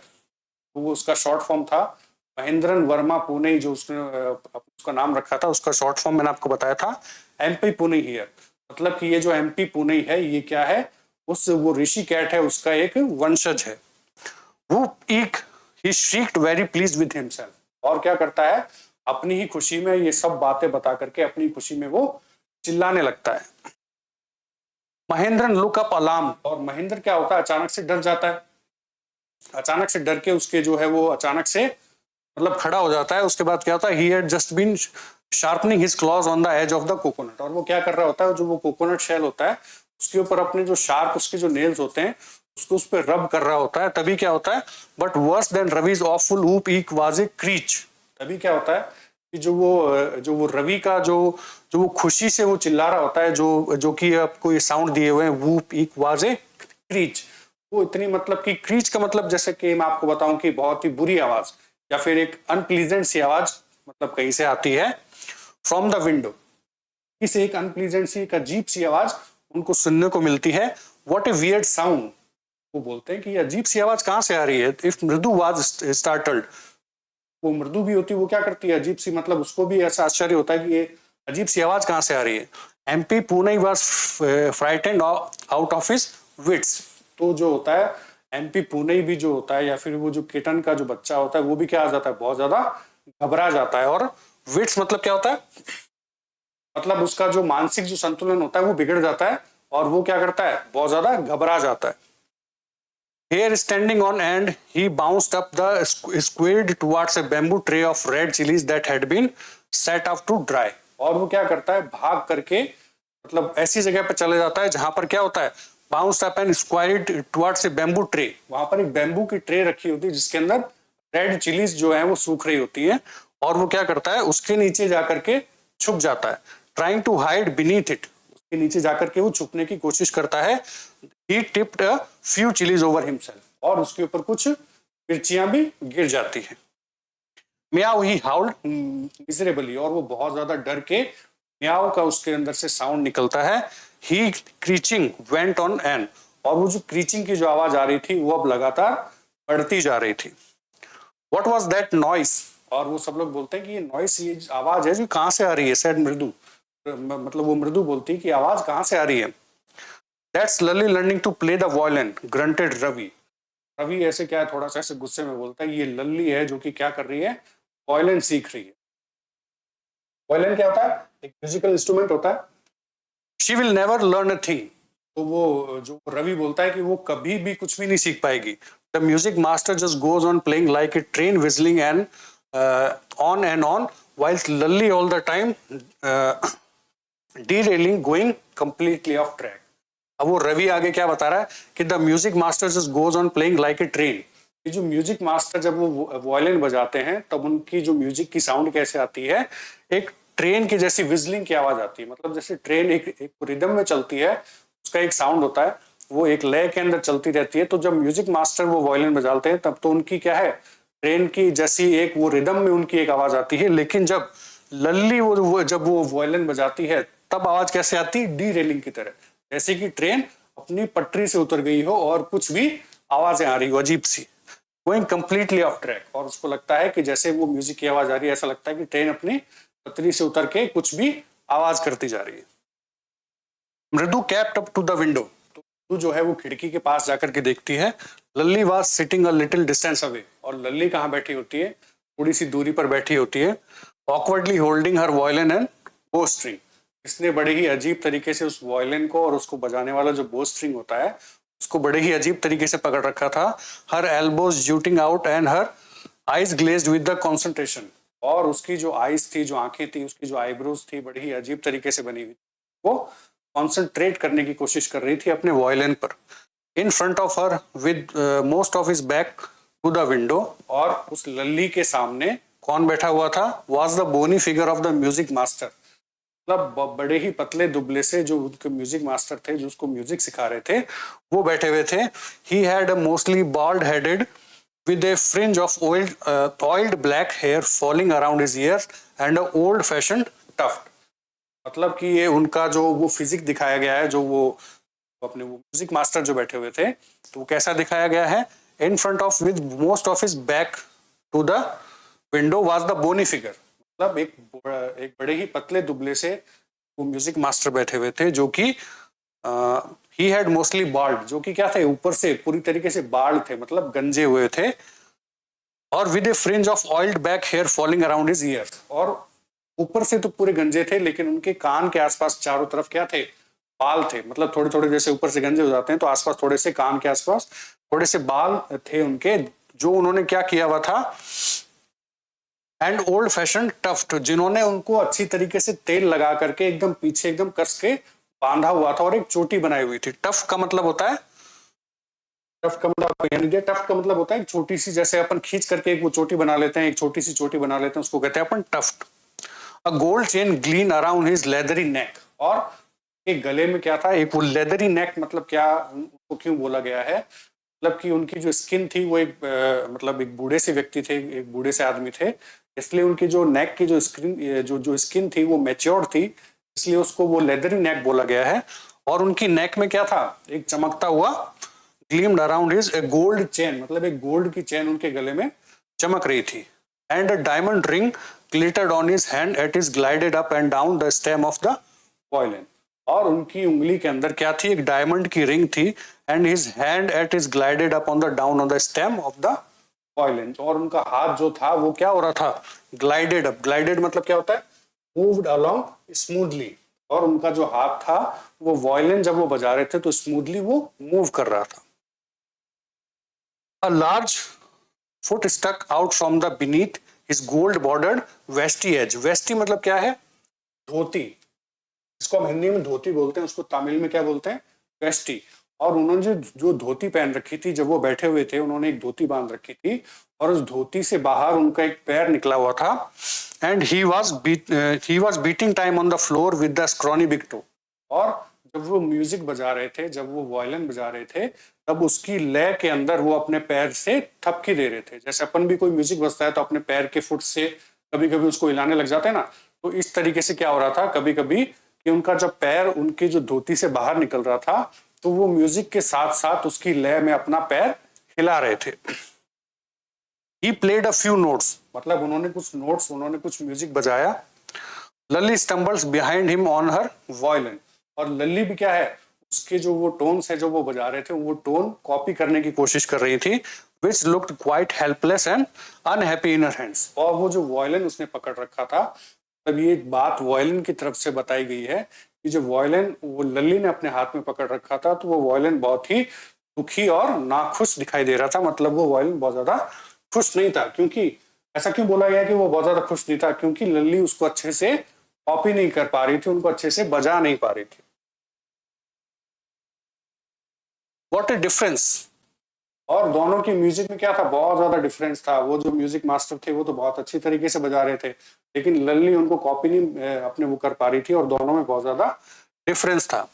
वो उसका शॉर्ट फॉर्म था महेंद्रन वर्मा पुणे, जो उसने उसका नाम रखा था, उसका शॉर्ट फॉर्म मैंने आपको बताया था एमपी पुणे हियर। मतलब कि ये जो एमपी पुणे है ये क्या है, उस वो ऋषि कैट है उसका एक वंशज है। वो एक ही श्रीक्ड वेरी प्लीज विद हिमसेल्फ, और क्या करता है, अपनी ही खुशी में ये सब बातें बता करके अपनी खुशी में वो चिल्लाने लगता है। महेंद्रन लुक अप अलार्म, और महेंद्र क्या होता है, अचानक से डर जाता है। अचानक से डर के उसके जो है वो अचानक से मतलब खड़ा हो जाता है। उसके बाद क्या होता है, he had just been sharpening his claws on the edge of the coconut, और वो क्या कर रहा होता है, जो वो कोकोनट शेल होता है उसके ऊपर अपने जो शार्प उसके जो नेल्स होते हैं उसको उस पर रब कर रहा होता है। तभी क्या होता है, but worse than Ravi's awful whoop ईक was a crèche. तभी क्या होता है कि जो वो रवि का जो जो वो खुशी से वो चिल्ला रहा होता है, जो कि आपको ये साउंड दिए हुए हैं, वूप ईक वाज ए क्रीच, वो इतनी मतलब कि क्रीच का मतलब जैसे कि मैं आपको बताऊं कि बहुत ही बुरी आवाज या फिर एक अनप्लीजेंट सी आवाज मतलब कहीं से आती है, फ्रॉम द विंडो, इस एक अनप्लीजेंट सी एक अजीब सी आवाज उनको सुनने को मिलती है। व्हाट ए वियर्ड साउंड, वो बोलते हैं कि ये अजीब सी आवाज कहां से आ रही है। इफ मृदु वाज स्टार्टल्ड, वो मृदु भी होती है, वो क्या करती है, अजीब सी, मतलब उसको भी ऐसा आश्चर्य होता है कि ये अजीब सी आवाज कहां से आ रही है। एमपी पुणे was frightened out of his wits, तो जो होता है एमपी पुणे भी जो होता है या फिर वो जो किटन का जो बच्चा होता है वो भी क्या आ जाता है, बहुत ज्यादा घबरा जाता है। और विट्स मतलब क्या होता है, मतलब उसका जो मानसिक जो संतुलन होता है वो बिगड़ जाता है और वो क्या करता है, बहुत ज्यादा घबरा जाता है। Here standing on end, he bounced up the squid towards a bamboo tray of red chilies that had been set up to dry. और वो क्या करता है, भाग करके मतलब ऐसी जगह पर चले जाता है जहां पर क्या होता है, bounced up and squirted towards a bamboo tray. वहां पर एक बैम्बू की ट्रे रखी होती है जिसके अंदर रेड चिलीज जो है वो सूख रही होती है, और वो क्या करता है, उसके नीचे जाकर के छुप जाता है। Trying to hide beneath it, उसके नीचे जाकर के वो छुपने की कोशिश करता है। He tipped a few chilies over himself, और उसके ऊपर कुछ मिर्चियां भी गिर जाती हैं। म्याऊ ही हाउल्ड मिजरेबली, और वो बहुत ज्यादा डर के म्याऊ का उसके अंदर से साउंड निकलता है। ही क्रीचिंग वेंट ऑन एन, और वो जो क्रीचिंग की जो आवाज आ रही थी वो अब लगातार बढ़ती जा रही थी। व्हाट वाज दैट नॉइस, और वो सब लोग बोलते हैं कि ये नॉइस, ये आवाज है जो कहां से आ रही है, सैड मृदु, मतलब वो मृदु बोलती है कि आवाज कहां से आ रही है। That's Lally learning to play the violin, grunted Ravi. Ravi ऐसे क्या है, थोड़ा सा ऐसे गुस्से में बोलता है, ये लल्ली है जो कि क्या कर रही है, वायलिन सीख रही है। वायलिन क्या होता है, एक म्यूजिकल इंस्ट्रूमेंट होता है। She will never learn a thing, तो वो जो रवि बोलता है कि वो कभी भी कुछ भी नहीं सीख पाएगी। The music master just goes on playing like a train विजलिंग and on and on whilst Lalli all the time derailing, going completely off track। अब वो रवि आगे क्या बता रहा है कि the music master just goes on playing like a train. ये जो म्यूजिक मास्टर जब वो वायलिन बजाते हैं तब उनकी जो म्यूजिक की साउंड कैसे आती है, एक ट्रेन की जैसी विजलिंग की आवाज आती है। मतलब जैसे ट्रेन एक रिदम में चलती है, उसका एक साउंड होता है, वो एक लय के अंदर चलती रहती है। तो जब म्यूजिक मास्टर वो वायलिन बजाते हैं तब तो उनकी क्या है, ट्रेन की जैसी एक वो रिदम में उनकी एक आवाज आती है। लेकिन जब लल्ली जब वो वायलिन बजाती है तब आवाज कैसे आती है, डी रेलिंग की तरह, जैसे कि ट्रेन अपनी पटरी से उतर गई हो और कुछ भी आवाजें आ रही हो अजीब सी, गोइंग कंप्लीटली ऑफ ट्रैक। और उसको लगता है कि जैसे वो म्यूजिक की आवाज आ रही है, ऐसा लगता है कि ट्रेन अपनी पटरी से उतर के कुछ भी आवाज करती जा रही है। Mridu crept up to the window, तो मृदु जो है वो खिड़की के पास जाकर के देखती है। Lalli was sitting a little distance away, और लल्ली कहाँ बैठी होती है, थोड़ी सी दूरी पर बैठी होती है। Awkwardly holding her violin and बो स्ट्रिंग, इसने बड़े ही अजीब तरीके से उस वायलिन को और उसको बजाने वाला जो बो स्ट्रिंग होता है उसको बड़े ही अजीब तरीके से पकड़ रखा था। Her elbows jutting out and her eyes glazed with the concentration, और उसकी जो आईज थी, जो आंखें थी, उसकी जो आईब्रोज थी बड़ी ही अजीब तरीके से बनी हुई, वो कॉन्सेंट्रेट करने की कोशिश कर रही थी अपने वायलिन पर। In front of her with most of his back to the window, और उस लल्ली के सामने कौन बैठा हुआ था, was the bony figure of the music master, मतलब बड़े ही पतले दुबले से जो उनके म्यूजिक मास्टर थे, जो उसको म्यूजिक सिखा रहे थे, वो बैठे हुए थे। He had a mostly bald headed with a fringe of oiled black hair falling around his ears and a old fashioned tuft, मतलब कि ये उनका जो वो फिजिक दिखाया गया है, जो वो अपने वो म्यूजिक मास्टर जो बैठे हुए थे, तो वो कैसा दिखाया गया है, in front of with most of his back to the window was the bony figure, मतलब एक बड़े ही पतले दुबले से वो म्यूजिक मास्टर बैठे हुए थे, जो कि ही हैड मोस्टली बाल्ड, जो कि क्या थे, ऊपर से पूरी तरीके से बाल थे, मतलब गंजे हुए थे, और with a fringe of oiled back hair falling around his ears, और ऊपर से तो पूरे गंजे थे, लेकिन उनके कान के आसपास चारों तरफ क्या थे, बाल थे, मतलब थोड़े थोड़े, जैसे ऊपर से गंजे हो जाते हैं तो आसपास थोड़े से, कान के आसपास थोड़े से बाल थे उनके, जो उन्होंने क्या किया हुआ था, एंड ओल्ड फैशन टफ्ट, जिन्होंने उनको अच्छी तरीके से तेल लगा करके एकदम पीछे एकदम कस के बांधा हुआ था, और एक चोटी बनाई हुई थी। टफ का मतलब होता है, टफ का मतलब यानी कि टफ का मतलब होता है एक छोटी सी, जैसे अपन खींच करके एक वो चोटी बना लेते हैं, एक छोटी सी चोटी बना लेते हैं, उसको कहते हैं upon tuft. A gold chain gleaming around his leathery neck, और एक गले में क्या था, एक वो लेदरी नेक, मतलब क्या, उनको क्यों बोला गया है, मतलब कि उनकी जो स्किन थी वो एक मतलब एक बूढ़े से व्यक्ति थे, एक बूढ़े से आदमी थे, इसलिए उनकी जो नेक की जो स्किन जो स्किन थी वो मैच्योर्ड थी, इसलिए उसको वो लेदरी नेक बोला गया है। और उनकी नेक में क्या था, एक चमकता हुआ, ग्लीम्ड अराउंड हिज ए गोल्ड चेन, मतलब एक गोल्ड की चेन उनके गले में चमक रही थी, and a diamond ring glittered on his hand eight is glided up and down the stem of the violin, और उनकी उंगली के अंदर क्या थी, एक डायमंड की रिंग थी, and his hand eight is glided up on the down on the stem of the violin, और उनका हाथ जो था वो क्या हो रहा था, ग्लाइडेड अप, ग्लाइडेड मतलब क्या होता है, मूव्ड अलोंग स्मूथली, और उनका जो हाथ था वो वॉयलिन जब वो बजा रहे थे तो स्मूथली वो मूव कर रहा था। A large foot stuck out from the beneath his gold bordered vesty edge, vesty मतलब क्या है, धोती, इसको हम हिंदी में धोती बोलते हैं, उसको तमिल में क्या बोलते हैं, वेस्टी। और उन्होंने जो धोती पहन रखी थी, जब वो बैठे हुए थे उन्होंने एक धोती बांध रखी थी, और उस धोती से बाहर उनका एक पैर निकला हुआ था, and he was beating time on the floor with the scrawny big toe, और जब वो म्यूजिक बजा रहे थे, जब वो वायलिन बजा रहे थे, तब उसकी लय के अंदर वो अपने पैर से थपकी दे रहे थे, जैसे अपन भी कोई म्यूजिक बजता है तो अपने पैर के फुट से कभी कभी उसको हिलाने लग जाते हैं ना, तो इस तरीके से क्या हो रहा था कभी कभी, कि उनका जब पैर उनकी जो धोती से बाहर निकल रहा था, तो वो म्यूजिक के साथ साथ उसकी लय में अपना पैर हिला रहे थे। He played a few notes, मतलब उन्होंने कुछ नोट्स, उन्होंने कुछ म्यूजिक बजाया। लल्ली stumbles behind him on her violin, और लल्ली भी क्या है, उसके जो वो टोन्स है जो वो बजा रहे थे, वो टोन कॉपी करने की कोशिश कर रही थी, which looked quite helpless and unhappy in her hands, और वो जो वायलिन उसने पकड़ रखा था, तब ये बात वायलिन की तरफ से बताई गई है कि जो वायलिन वो लल्ली ने अपने हाथ में पकड़ रखा था, तो वो वायलिन बहुत ही दुखी और नाखुश दिखाई दे रहा था, मतलब वो वायलिन बहुत ज्यादा खुश नहीं था। क्योंकि ऐसा क्यों बोला गया कि वो बहुत ज्यादा खुश नहीं था, क्योंकि लल्ली उसको अच्छे से कॉपी नहीं कर पा रही थी, उनको अच्छे से बजा नहीं पा रही थी। व्हाट ए डिफरेंस, और दोनों की म्यूजिक में क्या था, बहुत ज्यादा डिफरेंस था। वो जो म्यूजिक मास्टर थे वो तो बहुत अच्छी तरीके से बजा रहे थे, लेकिन लल्ली उनको कॉपी नहीं अपने वो कर पा रही थी, और दोनों में बहुत ज्यादा डिफरेंस था।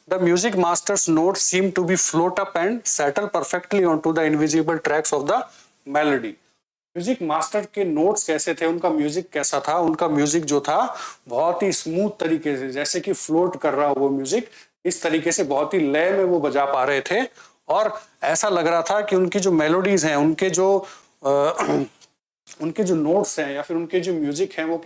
The music master's notes seem to be float up and settle perfectly onto the invisible tracks of the melody. Music master के नोट्स कैसे थे, उनका म्यूजिक कैसा था, उनका म्यूजिक जो था बहुत ही स्मूथ तरीके से, जैसे कि फ्लोट कर रहा हो वो म्यूजिक, इस तरीके से बहुत ही लय में वो बजा पा रहे थे, और ऐसा लग रहा था कि उनकी जो मेलोडीज हैं, उनके जो नोट्स हैं या फिर उनके जो म्यूजिक हैं, वो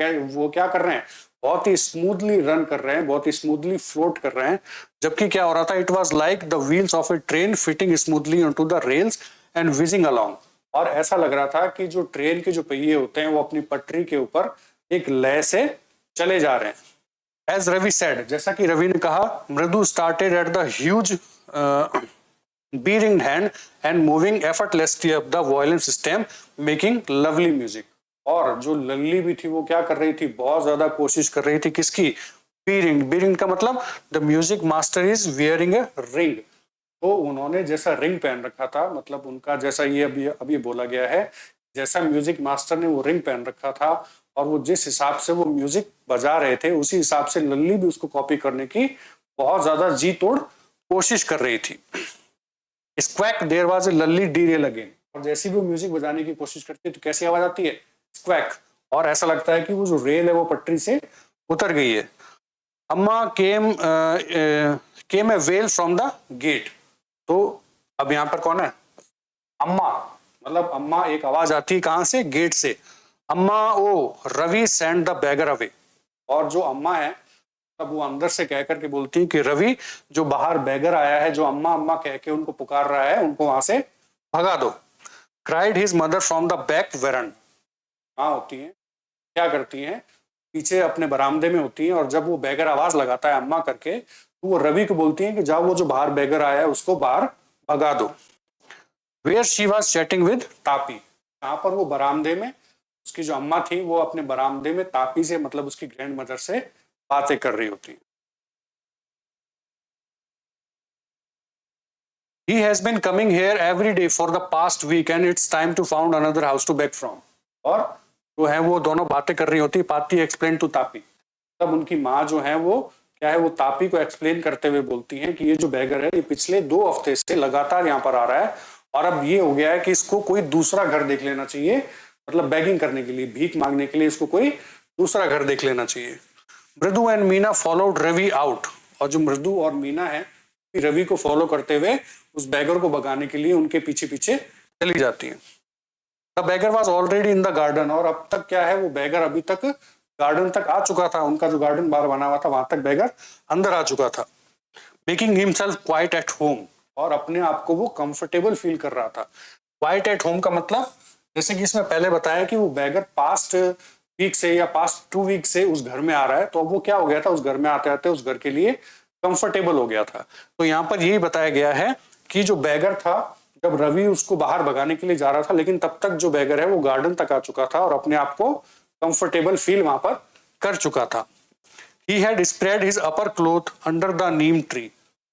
क्या कर रहे हैं, बहुत ही स्मूथली रन कर रहे हैं, बहुत ही स्मूथली फ्लोट कर रहे हैं। जबकि क्या हो रहा था, it was like the wheels of a train fitting smoothly into the rails and whizzing along, और ऐसा लग रहा था कि जो ट्रेन के जो पहिए होते हैं वो अपनी पटरी के ऊपर एक लय से चले जा रहे हैं। एज रवि सेड, जैसा कि रवि ने कहा, मृदु started at the huge bearing hand and moving effortlessly up the violin system, making lovely music। और जो लल्ली भी थी वो क्या कर रही थी, बहुत ज्यादा कोशिश कर रही थी, किसकी, बीरिंग, बीरिंग का मतलब the music master is wearing a ring, तो उन्होंने जैसा रिंग पहन रखा था, मतलब उनका जैसा ये अभी बोला गया है, जैसा म्यूजिक मास्टर ने वो रिंग पहन रखा था, और वो जिस हिसाब से वो म्यूजिक बजा रहे थे उसी हिसाब से लल्ली भी उसको कॉपी करने की बहुत ज्यादा जी तोड़ कोशिश कर रही थी। Squawk there was a Lalli derail again, और जैसी भी म्यूजिक बजाने की कोशिश करती है तो कैसी आवाज आती है, स्क्वैक, और ऐसा लगता है कि वो जो रेल है वो पटरी से उतर गई है। अम्मा केम ए वेल फ्रॉम द गेट, तो अब यहाँ पर कौन है, अम्मा, मतलब अम्मा, एक आवाज आती है कहां से, गेट से। Amma O Ravi send the beggar away. और जो अम्मा है तब वो अंदर से कह करके बोलती है कि रवि जो बाहर बैगर आया है, जो अम्मा अम्मा कह के उनको पुकार रहा है, उनको वहां से भगा दो। Cried his mother from the back Warren. हाँ होती है, क्या करती हैं, पीछे अपने बरामदे में होती हैं, और जब वो बैगर आवाज लगाता है अम्मा करके, तो वो रवि को बोलती हैं कि जाओ वो जो बाहर बैगर आया है उसको बाहर भगा दो। Where she was chatting with Tapi. यहाँ पर वो बरामदे में, उसकी जो अम्मा थी वो अपने बरामदे में तापी से, मतलब उसकी ग्रैंड मदर से बातें कर रही होती। He has been coming here every day for the past week and it's time to found another house to beg from। और जो है वो दोनों बातें कर रही होती, पाती एक्सप्लेन टू तापी। तब उनकी माँ जो है वो क्या है, वो तापी को एक्सप्लेन करते हुए बोलती हैं कि ये जो बैगर है ये पिछले 2 हफ्ते से लगातार यहाँ पर आ रहा है, और अब ये हो गया है कि इसको कोई दूसरा घर देख लेना चाहिए, मतलब बैगिंग करने के लिए, भीख मांगने के लिए इसको कोई दूसरा घर देख लेना चाहिए। Mridu and Meena followed Ravi out. और जो मृदु और मीना है रवि को फॉलो करते हुए उस बैगर को भगाने के लिए उनके पीछे पीछे चली जाती है। The beggar was already in the garden. और अब तक क्या है, वो बैगर अभी तक गार्डन तक आ चुका था, उनका जो गार्डन बाहर बना हुआ था वहां तक बैगर अंदर आ चुका था। Making himself quite at home. और अपने आप को वो कंफर्टेबल फील कर रहा था। क्वाइट एट होम का मतलब, जैसे कि इसमें पहले बताया कि वो बैगर पास्ट वीक से या पास्ट 2 वीक से उस घर में आ रहा है, तो अब वो क्या हो गया था, उस घर में आते आते उस घर के लिए कंफर्टेबल हो गया था। तो यहाँ पर यही बताया गया है कि जो बैगर था, जब रवि उसको बाहर भगाने के लिए जा रहा था, लेकिन तब तक जो बैगर है वो गार्डन तक आ चुका था और अपने आप को कंफर्टेबल फील वहां पर कर चुका था। He had spread his upper cloth under the neem tree।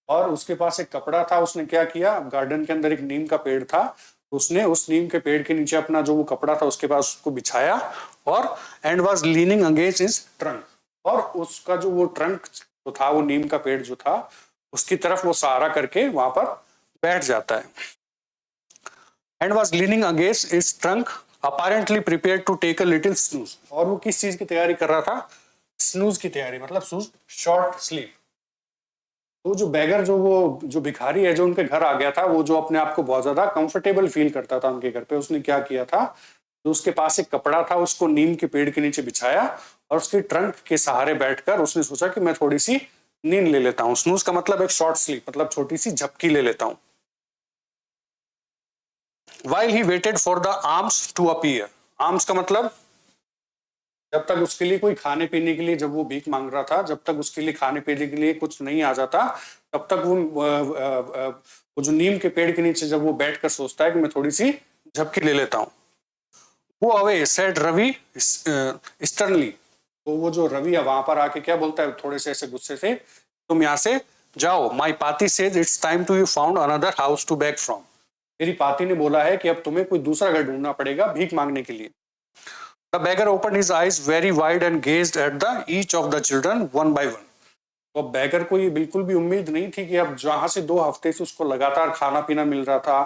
और उसके पास एक कपड़ा था, उसने क्या किया, गार्डन के अंदर एक नीम का पेड़ था, उसने उस नीम के पेड़ के नीचे अपना जो वो कपड़ा था उसके पास उसको बिछाया, और and was leaning against his trunk. और उसका जो वो ट्रंक जो था, वो नीम का पेड़ जो था, उसकी तरफ वो सहारा करके वहां पर बैठ जाता है। And was leaning against his trunk apparently prepared to take a little snooze. और वो किस चीज की तैयारी कर रहा था, स्नूज की तैयारी, मतलब स्नूज शॉर्ट स्लीप। तो जो बैगर, जो वो जो भिखारी है जो उनके घर आ गया था, वो जो अपने आप को बहुत ज्यादा कंफर्टेबल फील करता था उनके घर पे, उसने क्या किया था, तो उसके पास एक कपड़ा था, उसको नीम के पेड़ के नीचे बिछाया और उसकी ट्रंक के सहारे बैठकर उसने सोचा कि मैं थोड़ी सी नींद ले लेता हूँ। स्नूज का मतलब एक शॉर्ट स्लीप, मतलब छोटी सी झपकी ले लेता हूँ। While he waited for the alms to appear। Arms का मतलब, जब तक उसके लिए कोई खाने पीने के लिए, जब वो भीख मांग रहा था, जब तक उसके लिए खाने पीने के लिए कुछ नहीं आ जाता, तब तक वो जो नीम के पेड़ के नीचे जब वो बैठकर सोचता है कि मैं थोड़ी सी झपकी ले लेता हूँ। वो अवे सेड रवि स्टर्नली। तो वो जो रवि है वहां पर आके क्या बोलता है, थोड़े से ऐसे गुस्से से, तुम यहाँ से जाओ। My paati says it's time to you found another house to beg from. मेरी पाती ने बोला है कि अब तुम्हें कोई दूसरा घर ढूंढना पड़ेगा भीख मांगने के लिए। The beggar opened his eyes very wide and gazed at the each of the children one by one। तो बैगर को ये बिल्कुल भी उम्मीद नहीं थी कि अब जहां से 2 हफ्ते से उसको लगातार खाना पीना मिल रहा था,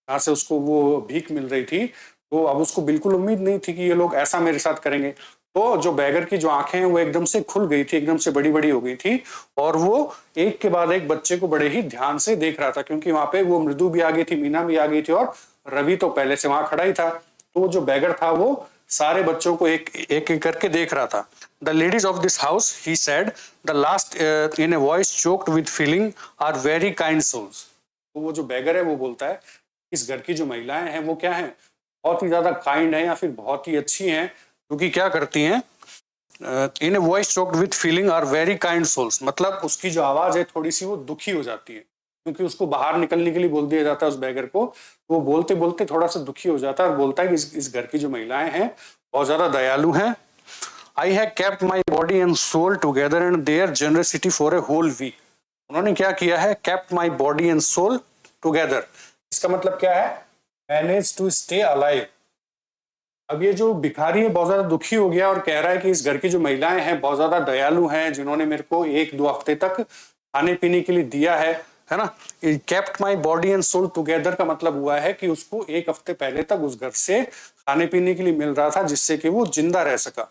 जहां से उसको वो भीख मिल रही थी, तो अब उसको बिल्कुल उम्मीद नहीं थी कि ये लोग ऐसा मेरे साथ करेंगे। तो जो बैगर की जो आंखें हैं वो एकदम से खुल गई थी, एकदम से बड़ी बड़ी हो गई थी, और वो एक के बाद एक बच्चे को बड़े ही ध्यान से देख रहा था, क्योंकि वहां पे वो मृदु भी आ गई थी, मीना भी आ गई थी, और रवि तो पहले से वहां खड़ा ही था। तो जो बैगर था वो सारे बच्चों को एक एक करके देख रहा था। The ladies of this house, he said the last in a voice choked with feeling, are very kind souls. तो वो जो बैगर है वो बोलता है, इस घर की जो महिलाएं हैं वो क्या हैं, बहुत ही ज्यादा काइंड है, या फिर बहुत ही अच्छी हैं, क्योंकि क्या करती हैं, in a voice choked with feeling are very kind souls, मतलब उसकी जो आवाज है थोड़ी सी वो दुखी हो जाती है, क्योंकि उसको बाहर निकलने के लिए बोल दिया जाता है उस बैगर को। वो बोलते बोलते थोड़ा सा दुखी हो जाता है और बोलता है कि इस घर की जो महिलाएं हैं बहुत ज्यादा दयालु हैं। I have kept my body and soul together and their generosity for a whole week. उन्होंने क्या किया है, kept my body and soul together. इसका मतलब क्या है, मैनेज टू स्टे अलाइव। अब ये जो भिखारी है बहुत ज्यादा दुखी हो गया और कह रहा है कि इस घर की जो महिलाएं हैं बहुत ज्यादा दयालु हैं, जिन्होंने मेरे को 1-2 हफ्ते तक खाने पीने के लिए दिया है ना। Kept my body and soul together का मतलब हुआ है कि उसको 1 हफ्ते पहले तक उस घर से खाने पीने के लिए मिल रहा था, जिससे कि वो जिंदा रह सका।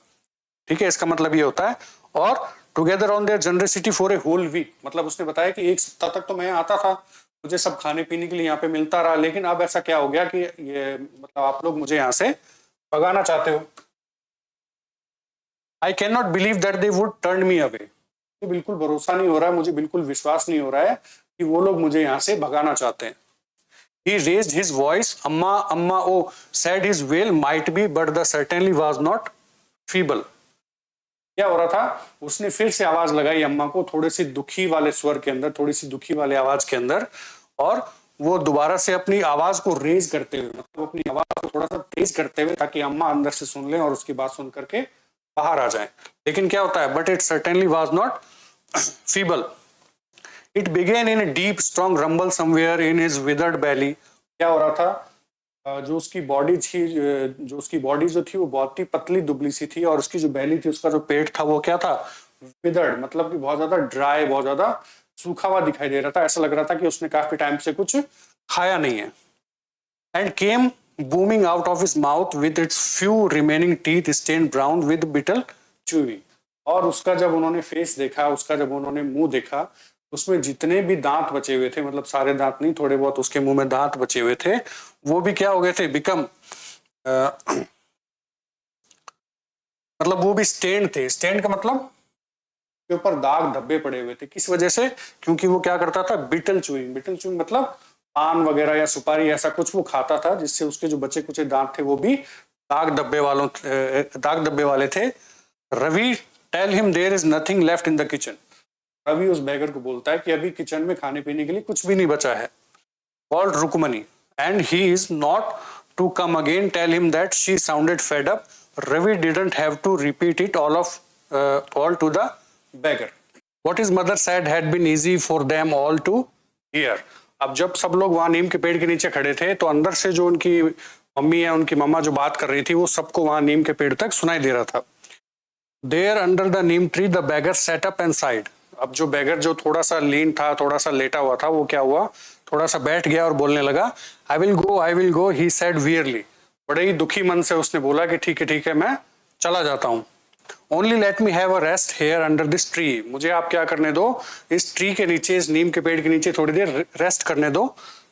ठीक है, इसका मतलब ये होता है। और together on their generosity for a whole week, मतलब उसने बताया कि 1 सप्ताह तक तो मैं आता था, मुझे सब खाने पीने के लिए यहाँ पे मिलता रहा, लेकिन अब ऐसा क्या हो गया कि ये मतलब आप लोग मुझे यहाँ से भगाना चाहते हो। I can not believe that they would turn me away. मुझे बिल्कुल भरोसा नहीं हो रहा है, मुझे बिल्कुल विश्वास नहीं हो रहा है कि वो लोग मुझे यहाँ से भगाना चाहते हैं। He raised his voice, Amma, Amma, oh, said his wail might be, but the certainly was not feeble. क्या हो रहा था, उसने फिर से आवाज लगाई अम्मा को, थोड़े सी दुखी वाले स्वर के अंदर, थोड़ी सी दुखी वाले आवाज के अंदर, और वो दोबारा से अपनी आवाज को रेज करते हुए, मतलब अपनी आवाज को थोड़ा सा तेज करते हुए, ताकि अम्मा अंदर से सुन लें और उसकी बात सुन करके बाहर आ जाए। लेकिन क्या होता है, but it certainly was not feeble. It began in a deep strong rumble somewhere in his withered belly। क्या हो रहा था, जो उसकी बॉडी थी, जो उसकी बॉडी जो थी वो बहुत ही पतली दुबली सी थी, और उसकी जो बैली थी, उसका जो पेट था वो क्या था, विदर्ड, मतलब कि बहुत ज्यादा ड्राई, बहुत ज्यादा सूखा हुआ दिखाई दे रहा था। ऐसा लग रहा था कि उसने काफी टाइम से कुछ खाया नहीं है। And came booming out of his mouth with its few remaining teeth stain brown with betel chewing. और उसका जब उन्होंने फेस देखा, उसका जब उन्होंने मुंह देखा, उसमें जितने भी दांत बचे हुए थे, मतलब सारे दांत नहीं, थोड़े बहुत उसके मुंह में दांत बचे हुए थे, वो भी क्या हो गए थे, बिकम मतलब वो भी स्टेन थे। स्टेन का मतलब के ऊपर दाग धब्बे पड़े हुए थे। किस वजह से, क्योंकि वो क्या करता था, बिटल चूइंग। बिटल चूइंग मतलब पान वगैरह या सुपारी ऐसा कुछ वो खाता था, जिससे उसके जो बचे कुचे दांत थे वो भी दाग धब्बे वाले थे। Ravi tell him there is nothing left in the kitchen. Ravi उस बैगर को बोलता है कि अभी किचन में खाने पीने के लिए कुछ भी नहीं बचा है। Called Rukmini and he is not to come again, tell him that she sounded fed up. Ravi didn't have to repeat it all to the beggar. What his mother said had been easy for them all to hear. अब जब सब लोग वहां नीम के पेड़ के नीचे खड़े थे, तो अंदर से जो उनकी मम्मी या उनकी मम्मा जो बात कर रही थी, वो सबको वहां नीम के पेड़ तक सुनाई दे रहा था। There under the neem tree the beggar sat up and sighed. अब जो बैगर जो थोड़ा सा लीन था, थोड़ा सा लेटा हुआ था, वो क्या हुआ, थोड़ा सा बैठ गया और बोलने लगा। I will go, he said wearily. बड़े ही दुखी मन से उसने बोला कि ठीक है, मैं चला जाता हूँ। Only let me have a rest here under this tree. मुझे आप क्या करने दो, इस ट्री के नीचे, इस नीम के पेड़ के नीचे थोड़ी देर रेस्ट करने दो।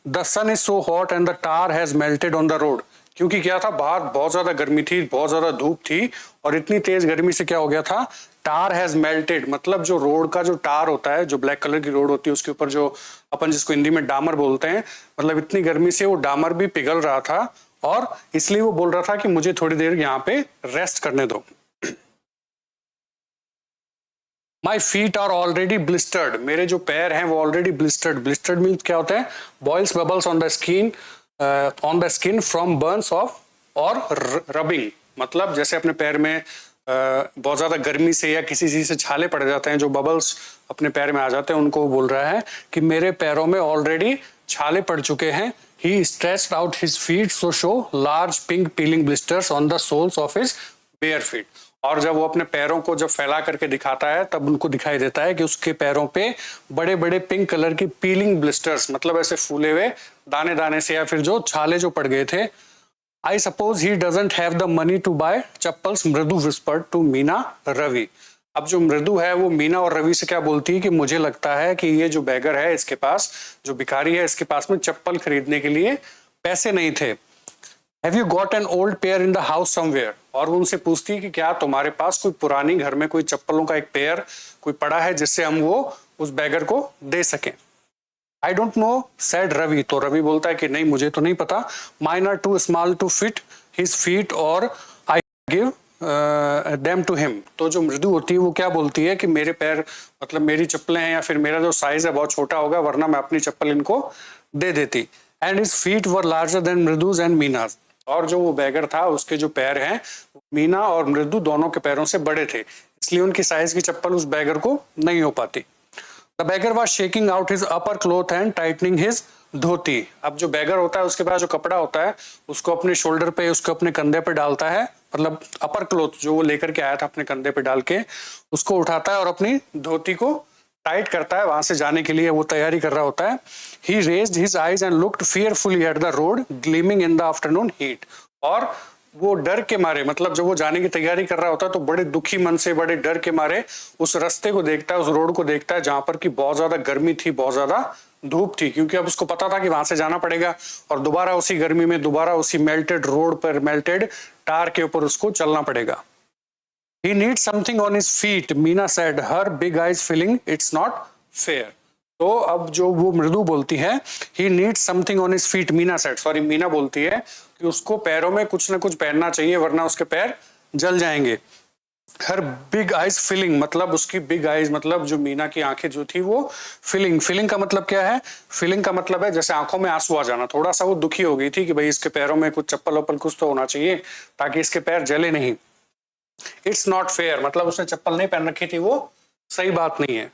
The sun is so hot and the tar has melted on the road. क्योंकि क्या था, बाहर बहुत ज्यादा गर्मी थी, बहुत ज्यादा धूप थी, और इतनी तेज गर्मी से क्या हो गया था, टार हैज मेल्टेड, मतलब जो रोड का जो टार होता है, जो ब्लैक कलर की रोड होती है, उसके ऊपर जो अपन जिसको हिंदी में डामर बोलते हैं, मतलब इतनी गर्मी से वो डामर भी पिघल रहा था, और इसलिए वो बोल रहा था कि मुझे थोड़ी देर यहाँ पे रेस्ट करने दो। My feet are already blistered, मेरे जो पैर हैं वो ऑलरेडी ब्लिस्टर्ड। ब्लिस्टर्ड मीन्स क्या होता है, boils bubbles on the skin from burns off or rubbing, मतलब जैसे अपने पैर में बहुत ज्यादा गर्मी से या किसी चीज से छाले पड़ जाते हैं, जो बबल्स अपने पैर में आ जाते हैं, उनको बोल रहा है कि मेरे पैरों में ऑलरेडी छाले पड़ चुके हैं। He stretched out his feet so show large pink peeling blisters on the soles of his bare feet. और जब वो अपने पैरों को जब फैला करके दिखाता है, तब उनको दिखाई देता है कि उसके पैरों पे बड़े बड़े पिंक कलर की पीलिंग ब्लिस्टर्स, मतलब ऐसे फूले हुए दाने दाने से, या फिर जो छाले जो पड़ गए थे। I suppose he doesn't have the money to buy chappals, Mridu whispered to Meena Ravi. अब जो मृदु है वो मीना और रवि से क्या बोलती है कि मुझे लगता है कि ये जो बैगर है, इसके पास, जो भिखारी है, इसके पास में चप्पल खरीदने के लिए पैसे नहीं थे। Have you got an old pair in the house somewhere? और वो उनसे पूछती है कि क्या तुम्हारे पास कोई पुरानी घर में कोई चप्पलों का एक पेयर कोई पड़ा है, जिससे हम वो उस बैगर को दे सकें। I don't know, said Ravi. तो रवि बोलता है कि नहीं, मुझे तो नहीं पता। Mine are too small to fit his feet or I give them to him। तो जो मृदु होती है वो क्या बोलती है कि मेरे पैर, मतलब मेरी चप्पलें हैं, या फिर मेरा जो साइज है बहुत छोटा होगा, वरना मैं अपनी चप्पल इनको दे देती। And his feet were larger than मृदु's and मीना's। और जो वो बैगर था, उसके जो पैर हैं, मीना और मृदु दोनों के पैरों से बड़े थे, इसलिए उनकी साइज की चप्पल उस बैगर को नहीं हो पाती। The beggar was shaking out his upper cloth and tightening his dhoti. अब जो बैगर होता है, उसके पास जो कपड़ा होता है, उसको अपने शोल्डर पे, उसको अपने कंधे पे डालता है, मतलब अपर क्लोथ जो वो लेकर के आया था अपने कंधे पे डाल के, उसको उठाता है और अपनी धोती को टाइट करता है, वहां से जाने के लिए वो तैयारी कर रहा होता है। He raised his eyes and looked fearfully at the road gleaming in the afternoon heat. और वो डर के मारे, मतलब जब वो जाने की तैयारी कर रहा होता है, तो बड़े दुखी मन से, बड़े डर के मारे उस रास्ते को देखता है, उस रोड को देखता है, जहां पर कि बहुत ज्यादा गर्मी थी, बहुत ज्यादा धूप थी, क्योंकि अब उसको पता था कि वहां से जाना पड़ेगा, और दोबारा उसी गर्मी में, दोबारा उसी मेल्टेड रोड पर, मेल्टेड टार के ऊपर उसको चलना पड़ेगा। He needs something on his feet, Meena said, her big eyes filling, it's not fair. तो अब जो वो मृदु बोलती है, he needs something on his feet, Meena said, sorry Meena बोलती है कि उसको पैरों में कुछ ना कुछ पहनना चाहिए वरना उसके पैर जल जाएंगे। हर बिग आइज फिलिंग मतलब उसकी बिग आइज मतलब जो मीना की आंखें जो थी वो फिलिंग का मतलब क्या है? फिलिंग का मतलब है जैसे आंखों में आंसू आ जाना। थोड़ा सा वो दुखी हो गई थी कि भाई इसके पैरों में कुछ चप्पल वप्पल कुछ तो होना चाहिए ताकि इसके पैर जले नहीं। इट्स नॉट फेयर मतलब उसने चप्पल नहीं पहन रखी थी, वो सही बात नहीं है।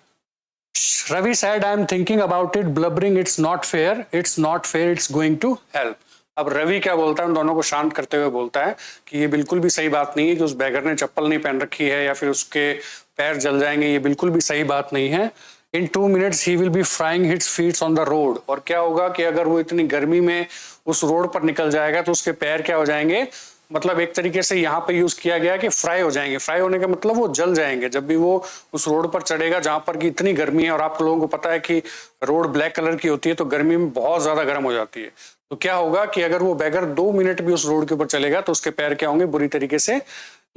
Ravi said, I am thinking about it, blubbering, it's not fair, it's going to help. अब रवि क्या बोलता है, उन दोनों को शांत करते हुए बोलता है कि ये बिल्कुल भी सही बात नहीं है कि उस बैगर ने चप्पल नहीं पहन रखी है या फिर उसके पैर जल जाएंगे, ये बिल्कुल भी सही बात नहीं है। In 2 minutes he will be frying his feet on the road। और क्या होगा कि अगर वो इतनी गर्मी में उस रोड पर निकल जाएगा तो उसके पैर क्या हो जाएंगे, मतलब एक तरीके से यहाँ पे यूज किया गया कि फ्राई हो जाएंगे। फ्राई होने का मतलब वो जल जाएंगे जब भी वो उस रोड पर चढ़ेगा जहां पर की इतनी गर्मी है। और आप लोगों को पता है कि रोड ब्लैक कलर की होती है तो गर्मी में बहुत ज्यादा गर्म हो जाती है। तो क्या होगा कि अगर वो बैगर 2 मिनट भी उस रोड के ऊपर चलेगा तो उसके पैर क्या होंगे, बुरी तरीके से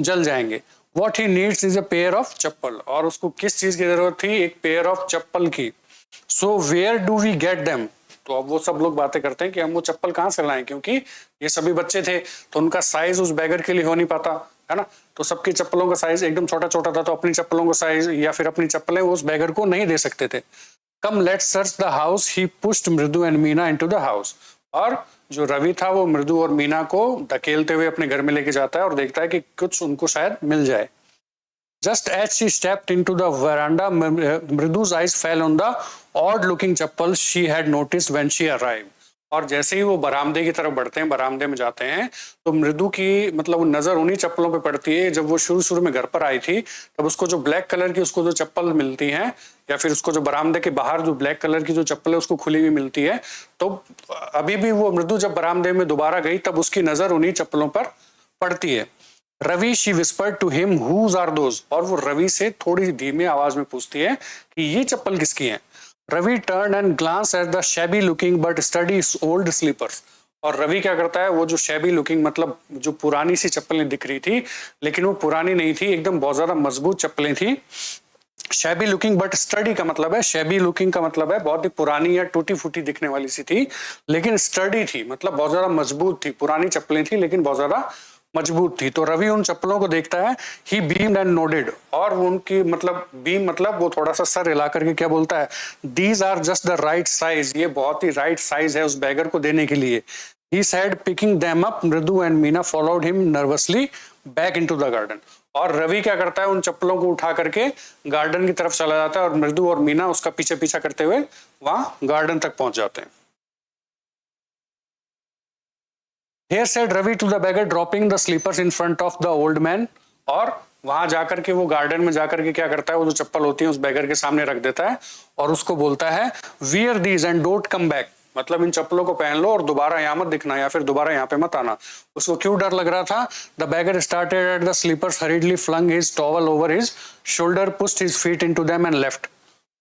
जल जाएंगे। What he needs is a pair of chappal. और उसको किस चीज की जरूरत थी, एक पेयर ऑफ चप्पल की। So where do we get them. तो अब वो सब लोग बातें करते हैं कि हम वो चप्पल कहाँ से लाएं, क्योंकि ये सभी बच्चे थे तो उनका साइज उस बैगर के लिए हो नहीं पाता है ना। तो सबकी चप्पलों का साइज एकदम छोटा छोटा था तो अपनी चप्पलों का साइज या फिर अपनी चप्पलें उस बैगर को नहीं दे सकते थे। Come let's search the house, he pushed Mridu and Meena into the house. और जो रवि था वो मृदु और मीना को धकेलते हुए अपने घर में लेके जाता है और देखता है कि कुछ उनको शायद मिल जाए। Just as she stepped into the veranda, Mridu's eyes fell on the odd-looking chappal she had noticed when she arrived. और जैसे ही वो बरामदे की तरफ बढ़ते हैं, बरामदे में जाते हैं, तो मृदु की मतलब नजर उन्हीं चप्पलों पे पड़ती है। जब वो शुरू में घर पर आई थी तब उसको जो ब्लैक कलर की उसको जो चप्पल मिलती है या फिर उसको जो बरामदे के बाहर जो ब्लैक कलर की जो चप्पल है उसको खुली हुई मिलती है। तो अभी भी वो मृदु जब बरामदे में दोबारा गई तब उसकी नजर उन्हीं चप्पलों पर पड़ती है। Ravi she whispered to him whose are those. और वो रवि से थोड़ी धीमी आवाज में पूछती है कि ये चप्पल किसकी है। Ravi turn and glance at the shabby looking but sturdy old slippers. और रवि क्या करता है, वो जो शैबी लुकिंग मतलब जो पुरानी सी चप्पलें दिख रही थी लेकिन वो पुरानी नहीं थी, एकदम बहुत ज्यादा मजबूत चप्पलें थी। शैबी लुकिंग बट स्टडी का मतलब है, शैबी लुकिंग का मतलब है बहुत ही पुरानी या टूटी फूटी दिखने वाली सी थी, लेकिन स्टडी थी मतलब बहुत ज्यादा मजबूत थी। पुरानी चप्पलें थी लेकिन बहुत ज्यादा मजबूत थी। तो रवि उन चप्पलों को देखता है, ही बीम्ड एंड नोडेड। और उनकी मतलब बीम मतलब वो थोड़ा सा सर हिला करके क्या बोलता है, these are just the right size. ये बहुत ही राइट साइज है उस बैगर को देने के लिए। He said picking them up. Mridu and Meena followed him nervously back into the garden. और रवि क्या करता है, उन चप्पलों को उठा करके गार्डन की तरफ चला जाता है और मृदु और मीना उसका पीछे पीछा करते हुए वहां गार्डन तक पहुंच जाते हैं। Here said Ravi to the beggar, dropping the slippers in front of the old man। और वहां जाकर के वो गार्डन में जाकर के क्या करता है, वो जो चप्पल होती है उस बैगर के सामने रख देता है और उसको बोलता है, wear these and don't come back. मतलब इन चप्पलों को पहन लो और दोबारा यहाँ मत दिखना या फिर दोबारा यहाँ पे मत आना। उसको क्यों डर लग रहा था। The beggar started at the slippers, hurriedly flung his towel over his shoulder, pushed his feet into them and left.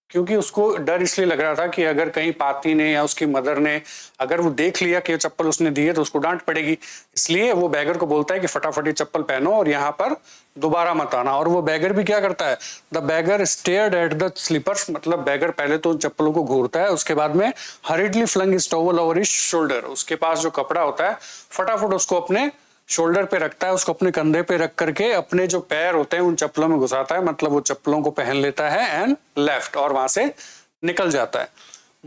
क्योंकि उसको डर इसलिए लग रहा था कि अगर कहीं पाती ने या उसकी मदर ने अगर वो देख लिया कि चप्पल उसने दी है तो उसको डांट पड़ेगी। इसलिए वो बैगर को बोलता है कि फटाफट ये चप्पल पहनो और यहाँ पर दोबारा मत आना। और वो बैगर भी क्या करता है, the beggar stared at the slippers. मतलब बैगर पहले तो चप्पलों को घूरता है, उसके बाद में hurriedly flung his towel over his shoulder. उसके पास जो कपड़ा होता है फटाफट उसको अपने शोल्डर पे रखता है, उसको अपने कंधे पे रख करके अपने जो पैर होते हैं उन चप्पलों में घुसाता है। मतलब वो चप्पलों को पहन लेता है एंड लेफ्ट और वहां से निकल जाता है।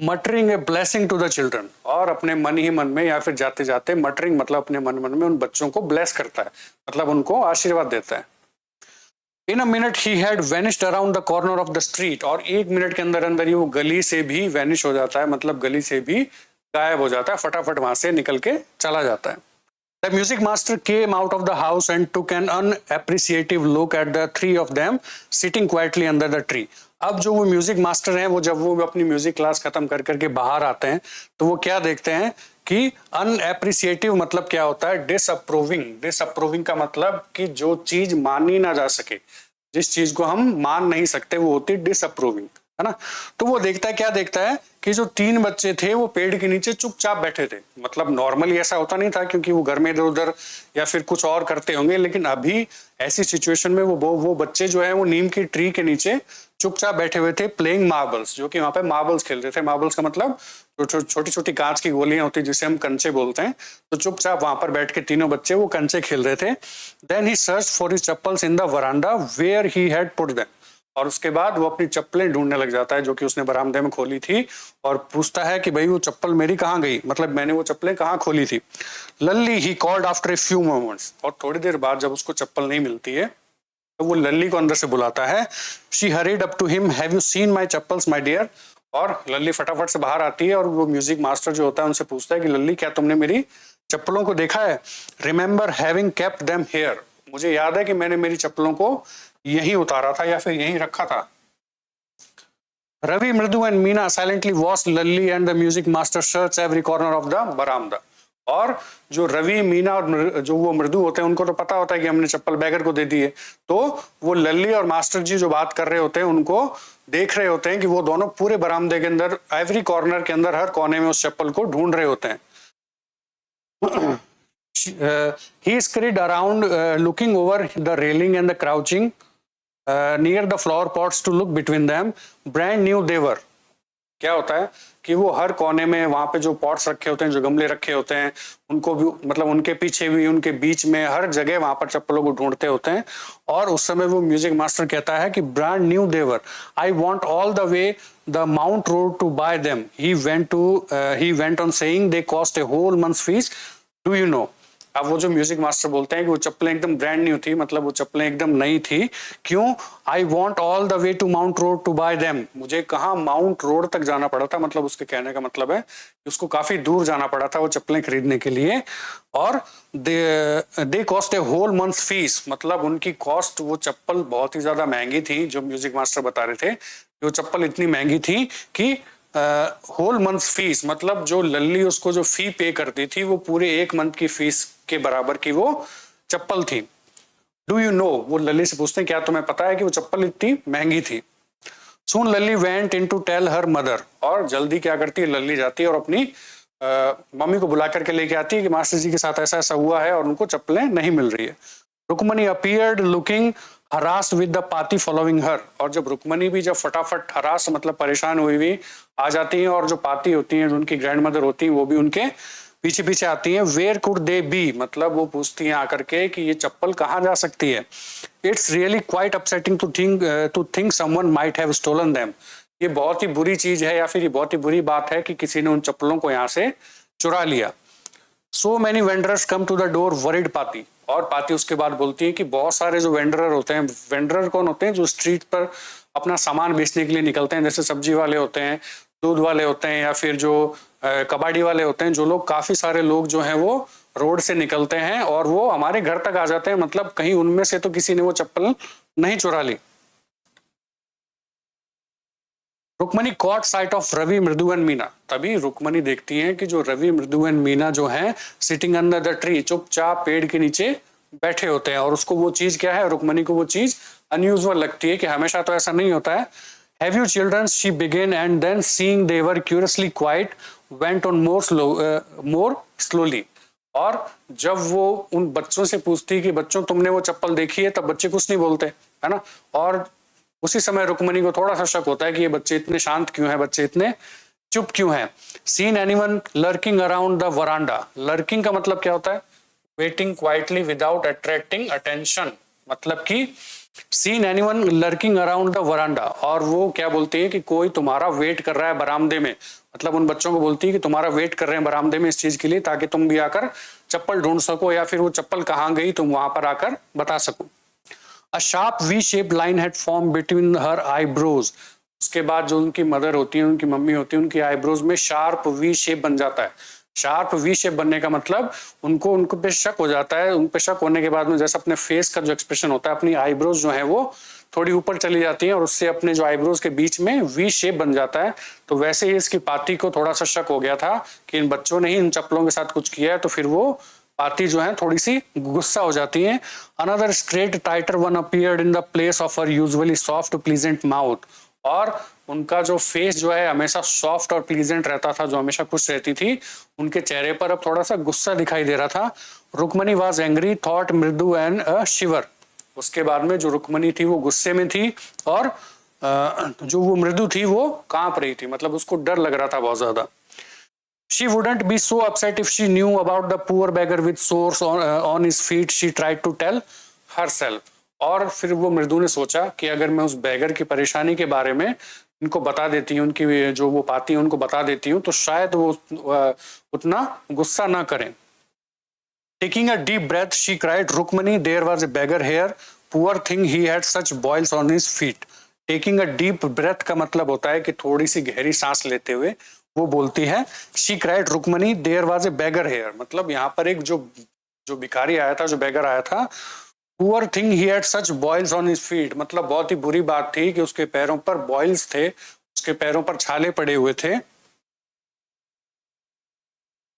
Muttering a blessing to the children. और अपने मन ही मन में या फिर जाते जाते मटरिंग मतलब अपने मन मन में उन बच्चों को ब्लेस करता है, मतलब उनको आशीर्वाद देता है। In a minute he had vanished around the corner of the street. और 1 मिनट के अंदर अंदर ही वो गली से भी वेनिश हो जाता है, मतलब गली से भी गायब हो जाता है, फटाफट वहां से निकल के चला जाता है। The music master came out of the house and took an unappreciative look at the three of them sitting quietly under the tree। अब जो वो म्यूजिक मास्टर हैं वो जब वो अपनी म्यूजिक क्लास खत्म कर करके बाहर आते हैं तो वो क्या देखते हैं कि अनएप्रिसिएटिव मतलब क्या होता है, डिसअप्रूविंग। डिसअप्रूविंग का मतलब कि जो चीज मानी ना जा सके, जिस चीज को हम मान नहीं सकते वो होती है डिसअप्रूविंग, है ना। तो वो देखता है, क्या देखता है कि जो 3 बच्चे थे वो पेड़ के नीचे चुपचाप बैठे थे। मतलब नॉर्मली ऐसा होता नहीं था, क्योंकि वो घर में इधर उधर या फिर कुछ और करते होंगे, लेकिन अभी ऐसी सिचुएशन में वो बच्चे जो है वो नीम की ट्री के नीचे चुपचाप बैठे हुए थे, प्लेइंग मार्बल्स, जो कि वहां पे मार्बल्स खेल रहे थे। मार्बल्स का मतलब जो छोटी छोटी कांच की गोलियां होती है जिसे हम कंचे बोलते हैं। तो चुपचाप वहां पर बैठ के तीनों बच्चे वो कंचे खेल रहे थे। Then he search for his chappals in the veranda where he had put them. और उसके बाद वो अपनी चप्पलें ढूंढने लग जाता है जो कि उसने बरामदे में खोली थी, और पूछता है कि भाई वो चप्पल मेरी कहाँ गई, मतलब मैंने वो चप्पलें कहाँ खोली थी। Lalli he called after a few moments. और थोड़ी देर बाद जब उसको चप्पल नहीं मिलती है तो वो लल्ली को अंदर से बुलाता है। She hurried up to him, have you seen my chappals my dear. और लल्ली फटाफट से बाहर आती है और वो म्यूजिक मास्टर जो होता है उनसे पूछता है कि लल्ली क्या तुमने मेरी चप्पलों को देखा है। Remember having kept them here. मुझे याद है कि मैंने मेरी चप्पलों को यहीं उतारा था या फिर यहीं रखा था। Ravi, Mridu and Meena silently watch Lalli and the music master search every corner of the बरामदा। और जो रवि, मीना और जो वो मृदु होते हैं उनको तो पता होता है कि हमने चप्पल बैगर को दे दी है, तो वो लल्ली और मास्टर जी जो बात कर रहे होते हैं उनको देख रहे होते हैं कि वो दोनों पूरे बरामदे के अंदर, एवरी कॉर्नर के अंदर, हर कोने में उस चप्पल को ढूंढ रहे होते हैं। He scurried around, looking over the railing and the crouching near the flower pots to look between them. Brand new they were. क्या होता है कि वो हर कोने में वहां पे जो पॉट्स रखे होते हैं, जो गमले रखे होते हैं, उनको भी, मतलब उनके पीछे भी, उनके बीच में, हर जगह वहां पर चप्पलों को ढूंढते होते हैं। और उस समय वो म्यूजिक मास्टर कहता है कि brand new they were, I went all the way the Mount Road to buy them. He went on saying they cost a whole month's fees, do you know. अब वो जो म्यूजिक मास्टर बोलते हैं कि वो चप्पलें एकदम ब्रांड न्यू थी, मतलब वो चप्पलें एकदम नई थी। क्यों? I went all the way to Mount Road to buy them. मुझे कहाँ माउंट रोड तक जाना पड़ा था, मतलब उसके कहने का मतलब है कि उसको काफी दूर जाना पड़ा था वो चप्पलें खरीदने के लिए। और दे cost a whole month's fees, मतलब उनकी कॉस्ट, वो चप्पल बहुत ही ज्यादा महंगी थी। जो म्यूजिक मास्टर बता रहे थे वो चप्पल इतनी महंगी थी कि होल मंथ्स फीस, मतलब जो लल्ली उसको जो फी पे करती थी वो पूरे 1 मंथ की फीस के बराबर की वो चप्पल थी। डू यू नो, वो लल्ली से पूछते हैं क्या तुम्हें पता है कि वो चप्पल इतनी महंगी थी। Soon Lalli went in to tell her mother. और जल्दी क्या करती है लल्ली, जाती है और अपनी मम्मी को बुला करके लेके आती है कि मास्टर जी के साथ ऐसा ऐसा हुआ है और उनको चप्पलें नहीं मिल रही है। Rukmani appeared looking harassed with the Paati following her. और जब रुक्मणी भी जब फटाफट हरास, मतलब परेशान हुई आ जाती हैं, और जो पाती होती हैं, जो उनकी ग्रैंड मदर होती हैं, वो भी उनके पीछे पीछे आती हैं। वेयर कुड दे बी, मतलब वो पूछती हैं आकर के कि ये चप्पल कहाँ जा सकती है। It's really quite upsetting to think someone might have stolen them. ये बहुत ही बुरी चीज है, या फिर ये बहुत ही बुरी बात है कि किसी ने उन चप्पलों को यहाँ से चुरा लिया। So many vendors come to the door worried Paati. और पाती उसके बाद बोलती है कि बहुत सारे जो वेंडर होते हैं, वेंडर कौन होते हैं, जो स्ट्रीट पर अपना सामान बेचने के लिए निकलते हैं, जैसे सब्जी वाले होते हैं, दूध वाले होते हैं, या फिर जो कबाड़ी वाले होते हैं, जो लोग, काफी सारे लोग जो हैं वो रोड से निकलते हैं और वो हमारे घर तक आ जाते हैं, मतलब कहीं उनमें से तो किसी ने वो चप्पल नहीं चुरा ली। Rukmani caught sight of Ravi, Mridu and Meena. तभी रुक्मणी देखती हैं कि जो रवि, मृदु एंड मीना जो हैं सिटिंग अंडर द ट्री, चुपचाप पेड़ के नीचे बैठे होते हैं। और उसको वो चीज क्या है, रुक्मणी को वो चीज अनयूजुअल लगती है कि हमेशा तो ऐसा नहीं होता है। Have you children, she began, and then seeing they were curiously quiet went on more slowly. और जब वो उन बच्चों से पूछती कि बच्चों तुमने वो चप्पल देखी है, तब बच्चे कुछ नहीं बोलते, है ना। और उसी समय रुक्मणी को थोड़ा सा शक होता है कि ये बच्चे इतने शांत क्यों हैं, बच्चे इतने चुप क्यों हैं। Seen anyone lurking around the veranda. Lurking का मतलब क्या होता है, waiting quietly without attracting attention, मतलब कि seen anyone lurking around the veranda. और वो क्या बोलती है कि कोई तुम्हारा वेट कर रहा है बरामदे में, मतलब उन बच्चों को बोलती है कि तुम्हारा वेट कर रहे हैं बरामदे में इस चीज के लिए, ताकि तुम भी आकर चप्पल ढूंढ सको, या फिर वो चप्पल कहाँ गई तुम वहां पर आकर बता सको। A sharp V-shaped line had formed between her eyebrows. उसके बाद जो उनकी मदर होती है, उनकी मम्मी होती है, उनकी आईब्रोज में शार्प वी शेप बन जाता है। शार्प वी शेप बनने का मतलब उनको पे शक हो जाता है। उन पे शक होने के बाद में जैसे अपने फेस का जो एक्सप्रेशन होता है, अपनी आईब्रोज जो है वो थोड़ी ऊपर चली जाती हैं और उससे अपने जो आईब्रोज के बीच में वी शेप बन जाता है। तो वैसे ही इसकी पाती को थोड़ा सा शक हो गया था कि इन बच्चों ने ही इन चप्पलों के साथ कुछ किया है, तो फिर वो पाती जो है थोड़ी सी गुस्सा हो जाती है। Another straight tighter one appeared in the place of her usually soft pleasant mouth. और उनका जो फेस जो है हमेशा सॉफ्ट और प्लीजेंट रहता था, जो हमेशा खुश रहती थी, उनके चेहरे पर अब थोड़ा सा गुस्सा दिखाई दे रहा था। रुक्मणी वाज एंग्री, थॉट मृदु एंड अ शिवर। उसके बाद में जो रुक्मणी थी वो गुस्से में थी और जो वो मृदु थी वो कांप रही थी, मतलब उसको डर लग रहा था बहुत ज्यादा। She wouldn't be so upset if she knew about the poor beggar with sores on his feet, she tried to tell herself. और फिर वो मृदु ने सोचा कि अगर मैं उस बैगर की परेशानी के बारे में इनको बता देती हूँ, उनकी जो वो पाती है उनको बता देती हूँ, तो शायद वो उतना गुस्सा ना करें। Taking a deep breath, she cried, Rukmani, there was a beggar here. Poor thing, he had such boils on his feet. Taking a deep breath का मतलब होता है कि थोड़ी सी गहरी सांस लेते हुए वो बोलती है, She cried, Rukmani, there was a beggar here. मतलब यहाँ पर एक जो भिखारी आया था, जो beggar आया था, Poor thing, he had such boils on his feet. मतलब बहुत ही बुरी बात थी कि उसके पैरों पर boils थे, उसके पैरों पर छाले पड़े हुए थे।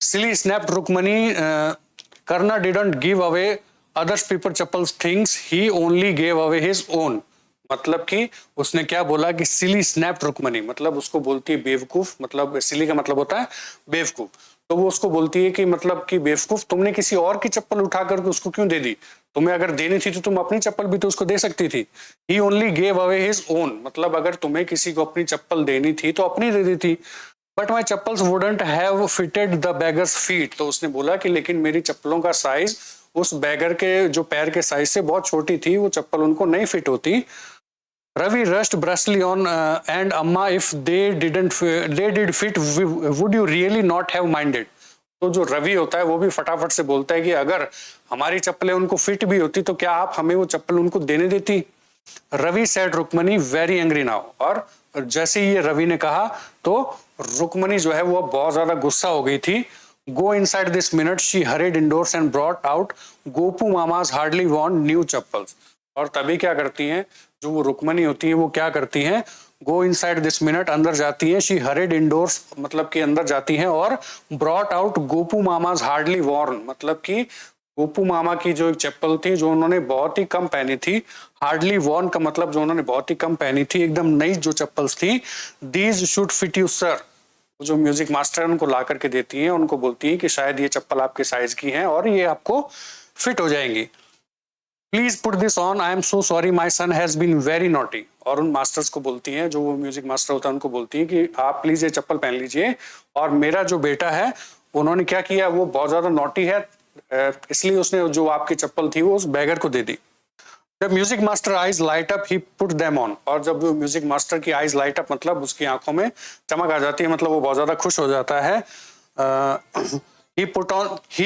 Silly snapped Rukmani. Karna didn't give away others people chappals things, he only gave away his own. मतलब कि उसने क्या बोला कि सिली स्नैप्ड रुक्मणी, मतलब उसको बोलती है बेवकूफ, मतलब सिली का मतलब होता है बेवकूफ। तो वो उसको बोलती है कि मतलब कि बेवकूफ, तुमने किसी और की चप्पल उठा करके उसको क्यों दे दी? तुम्हें अगर देनी थी तो तुम अपनी चप्पल भी तो उसको दे सकती थी। He only gave away his own, मतलब अगर तुम्हें किसी को अपनी चप्पल देनी थी तो अपनी दे दी थी। But my chappals wouldn't have fitted the beggars feet, तो उसने बोला कि लेकिन मेरी चप्पलों का साइज उस बैगर के जो पैर के साइज से बहुत छोटी थी, वो चप्पल उनको नहीं फिट होती। रवि रस्ट ब्रशली ऑन एंड अम्मा if they did fit would you really not have minded. तो जो रवि होता है वो भी फटाफट से बोलता है कि अगर हमारी चप्पलें उनको फिट भी होती तो क्या आप हमें वो चप्पल उनको देने देती? Ravi said Rukmani very angry now, और जैसे ही ये रवि ने कहा तो रुक्मणी जो है वो बहुत ज्यादा गुस्सा हो गई थी। Go inside this minute, she hurried indoors and brought out Gopu Mama's hardly वॉन्ट न्यू चप्पल्स। और तभी क्या करती हैं, जो वो रुक्मणी होती है वो क्या करती हैं, गो इनसाइड दिस मिनट, अंदर जाती है, शी हरीड इंडोर्स मतलब कि अंदर जाती हैं, और brought out Gopu Mama's hardly worn, मतलब कि गोपू मामा की जो एक चप्पल थी जो उन्होंने बहुत ही कम पहनी थी। हार्डली वॉर्न का मतलब जो उन्होंने बहुत ही कम पहनी थी, एकदम नई जो चप्पल्स थी। These should fit you sir, जो म्यूजिक मास्टर उनको ला करके देती है, उनको बोलती है कि शायद ये चप्पल आपके साइज की है और ये आपको फिट हो जाएंगी। Please put this on, I am so sorry my son has been very naughty. और उन मास्टर्स को बोलती हैं, जो वो म्यूजिक मास्टर होता है उनको बोलती है कि आप प्लीज ये चप्पल पहन लीजिए, और मेरा जो बेटा है उन्होंने क्या किया, वो बहुत ज्यादा नॉटी है, इसलिए उसने जो आपकी चप्पल थी वो उस बैगर को दे दी। जब music master eyes light up, he put them on, और जब म्यूजिक मास्टर की आईज लाइट अप मतलब उसकी आंखों में चमक आ जाती है, मतलब वो बहुत ज्यादा खुश हो जाता है। he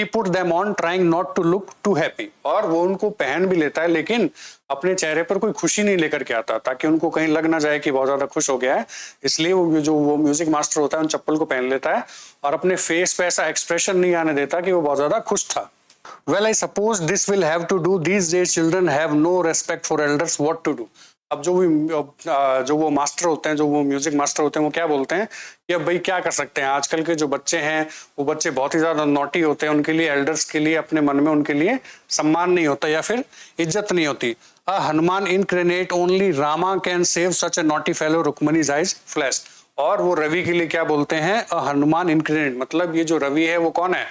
put them on trying not to look too happy, और वो उनको पहन भी लेता है लेकिन अपने चेहरे पर कोई खुशी नहीं लेकर के आता, ताकि उनको कहीं लग ना जाए कि बहुत ज्यादा खुश हो गया है। इसलिए वो म्यूजिक मास्टर होता है उन चप्पल को पहन लेता है और अपने फेस पे ऐसा एक्सप्रेशन नहीं आने देता कि वो बहुत ज्यादा खुश था। Well, I suppose this will have to do. These days children have no respect for elders. What to do? अब जो वो मास्टर होते हैं, जो वो म्यूजिक मास्टर होते हैं, वो क्या बोलते हैं कि अब भाई क्या कर सकते हैं, आजकल के जो बच्चे हैं वो बच्चे बहुत ही ज्यादा नॉटी होते हैं, उनके लिए एल्डर्स के लिए अपने मन में उनके लिए सम्मान नहीं होता या फिर इज्जत नहीं होती। Hanuman incarnate, only Rama can save such a naughty fellow, Rukmani's eyes flash. और वो रवि के लिए क्या बोलते हैं, हनुमान इनक्रेनेट, मतलब ये जो रवि है वो कौन है,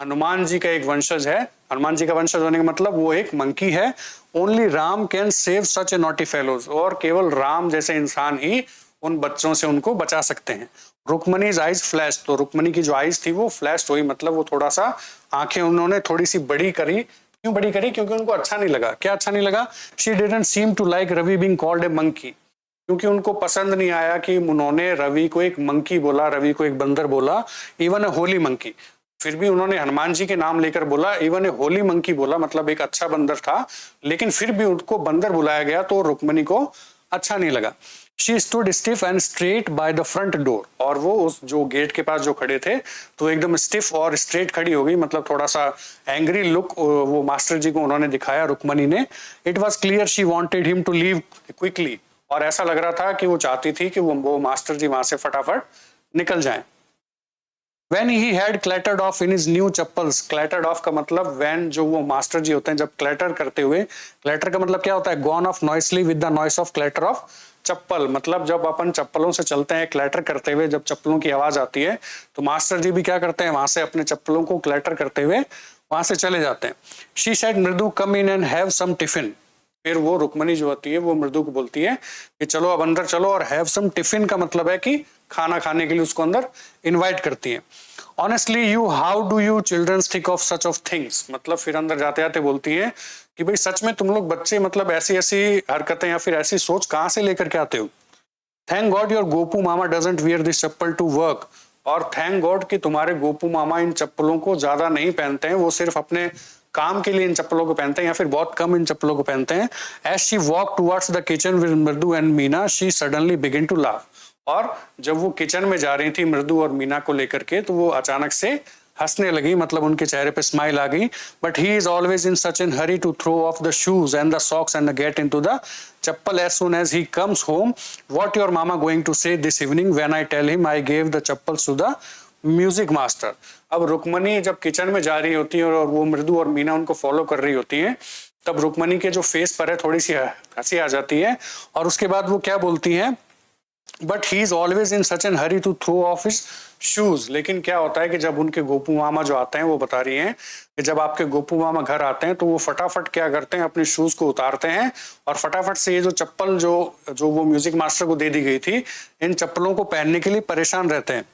हनुमान जी का एक वंशज है। हनुमान जी का वंशज होने का मतलब वो एक मंकी है। Only Ram can save such a naughty fellows, और केवल राम जैसे इंसान ही उन बच्चों से उनको बचा सकते हैं। रुक्मणीज आइज फ्लैश, तो रुक्मणी की जो आइज थी वो फ्लैश हुई, मतलब वो थोड़ा सा आंखें उन्होंने थोड़ी सी बड़ी करी। क्यों बड़ी करी? क्योंकि उनको अच्छा नहीं लगा। क्या अच्छा नहीं लगा? She didn't seem to like Ravi being called a monkey, क्योंकि उनको पसंद नहीं आया कि उन्होंने रवि को एक मंकी बोला, रवि को एक बंदर बोला, इवन ए होली मंकी। फिर भी उन्होंने हनुमान जी के नाम लेकर बोला, इवन ए होली मंकी बोला, मतलब एक अच्छा बंदर था, लेकिन फिर भी उनको बंदर बुलाया गया तो रुक्मणी को अच्छा नहीं लगा। She stood stiff and straight by the front door, और वो उस जो गेट के पास जो खड़े थे तो एकदम स्टिफ और स्ट्रेट खड़ी हो गई, मतलब थोड़ा सा एंग्री लुक वो मास्टर जी को उन्होंने दिखाया रुक्मणी ने। It was clear she wanted him to leave quickly, और ऐसा लग रहा था कि वो चाहती थी कि वो मास्टर जी वहां से फटाफट निकल जाएं। When he had clattered off in his new chappals, clattered off का मतलब when जो वो मास्टर जी होते हैं जब clatter करते हुए, clatter का मतलब क्या होता है, gone off noisily with the noise of clatter of चप्पल, मतलब जब अपन चप्पलों से चलते हैं क्लैटर करते हुए, जब चप्पलों की आवाज आती है तो मास्टर जी भी क्या करते हैं, वहां से अपने चप्पलों को क्लैटर करते हुए वहां से चले जाते हैं। She said Mridu come in and have some tiffin. फिर वो रुक्मणी जो होती है वो मृदु को बोलती है कि चलो अब अंदर चलो, और हैव सम टिफिन का मतलब है कि खाना खाने के लिए उसको अंदर इनवाइट करती है। Honestly you how do you children think of such of things, मतलब फिर अंदर जाते जाते बोलती है कि भाई सच में तुम लोग बच्चे मतलब ऐसी ऐसी हरकतें या फिर ऐसी सोच कहां से लेकर के आते हो। Thank god your Gopu Mama doesn't wear this chappal to work, और थैंक गॉड कि तुम्हारे गोपू मामा इन चप्पलों को ज्यादा नहीं पहनते हैं, वो सिर्फ अपने काम के लिए इन चप्पलों को पहनते हैं या फिर बहुत कम इन चप्पलों को पहनते हैं। As she walk towards the kitchen with Mridu and Meena she suddenly begin to laugh, और जब वो किचन में जा रही थी मृदु और मीना को लेकर के तो वो अचानक से हंसने लगी, मतलब उनके चेहरे पे स्माइल आ गई। But he is always in such a hurry to throw off the shoes and the socks and get into the chappal as soon as he comes home. What your mama going to say this evening when I tell him I gave the chappals to the music master. अब रुक्मणी जब kitchen में जा रही होती है और वो मृदु और मीना उनको फॉलो कर रही होती है, तब रुक्मणी के जो फेस पर है थोड़ी सी हंसी आ जाती है, और उसके बाद वो क्या बोलती है, but he is always in such a hurry to throw off his shoes. लेकिन क्या होता है कि जब उनके गोपू मामा जो आते हैं, वो बता रही हैं कि जब आपके गोपू मामा घर आते हैं तो वो फटाफट क्या करते हैं, अपने शूज को उतारते हैं और फटाफट से ये जो चप्पल जो वो म्यूजिक मास्टर को दे दी गई थी, इन चप्पलों को पहनने के लिए परेशान रहते हैं।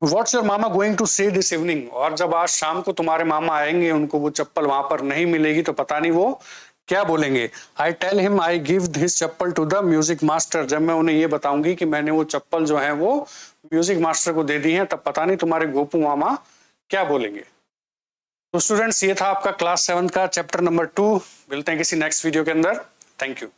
What's your mama going to say this evening, और जब आज शाम को तुम्हारे मामा आएंगे, उनको वो चप्पल वहां पर नहीं मिलेगी तो पता नहीं वो क्या बोलेंगे। I tell him I give this chappal to the music master, जब मैं उन्हें ये बताऊंगी कि मैंने वो चप्पल जो है वो म्यूजिक मास्टर को दे दी है, तब पता नहीं तुम्हारे गोपू मामा क्या बोलेंगे। तो स्टूडेंट्स, ये था आपका क्लास 7 का चैप्टर नंबर 2। मिलते हैं किसी नेक्स्ट वीडियो के अंदर। Thank you.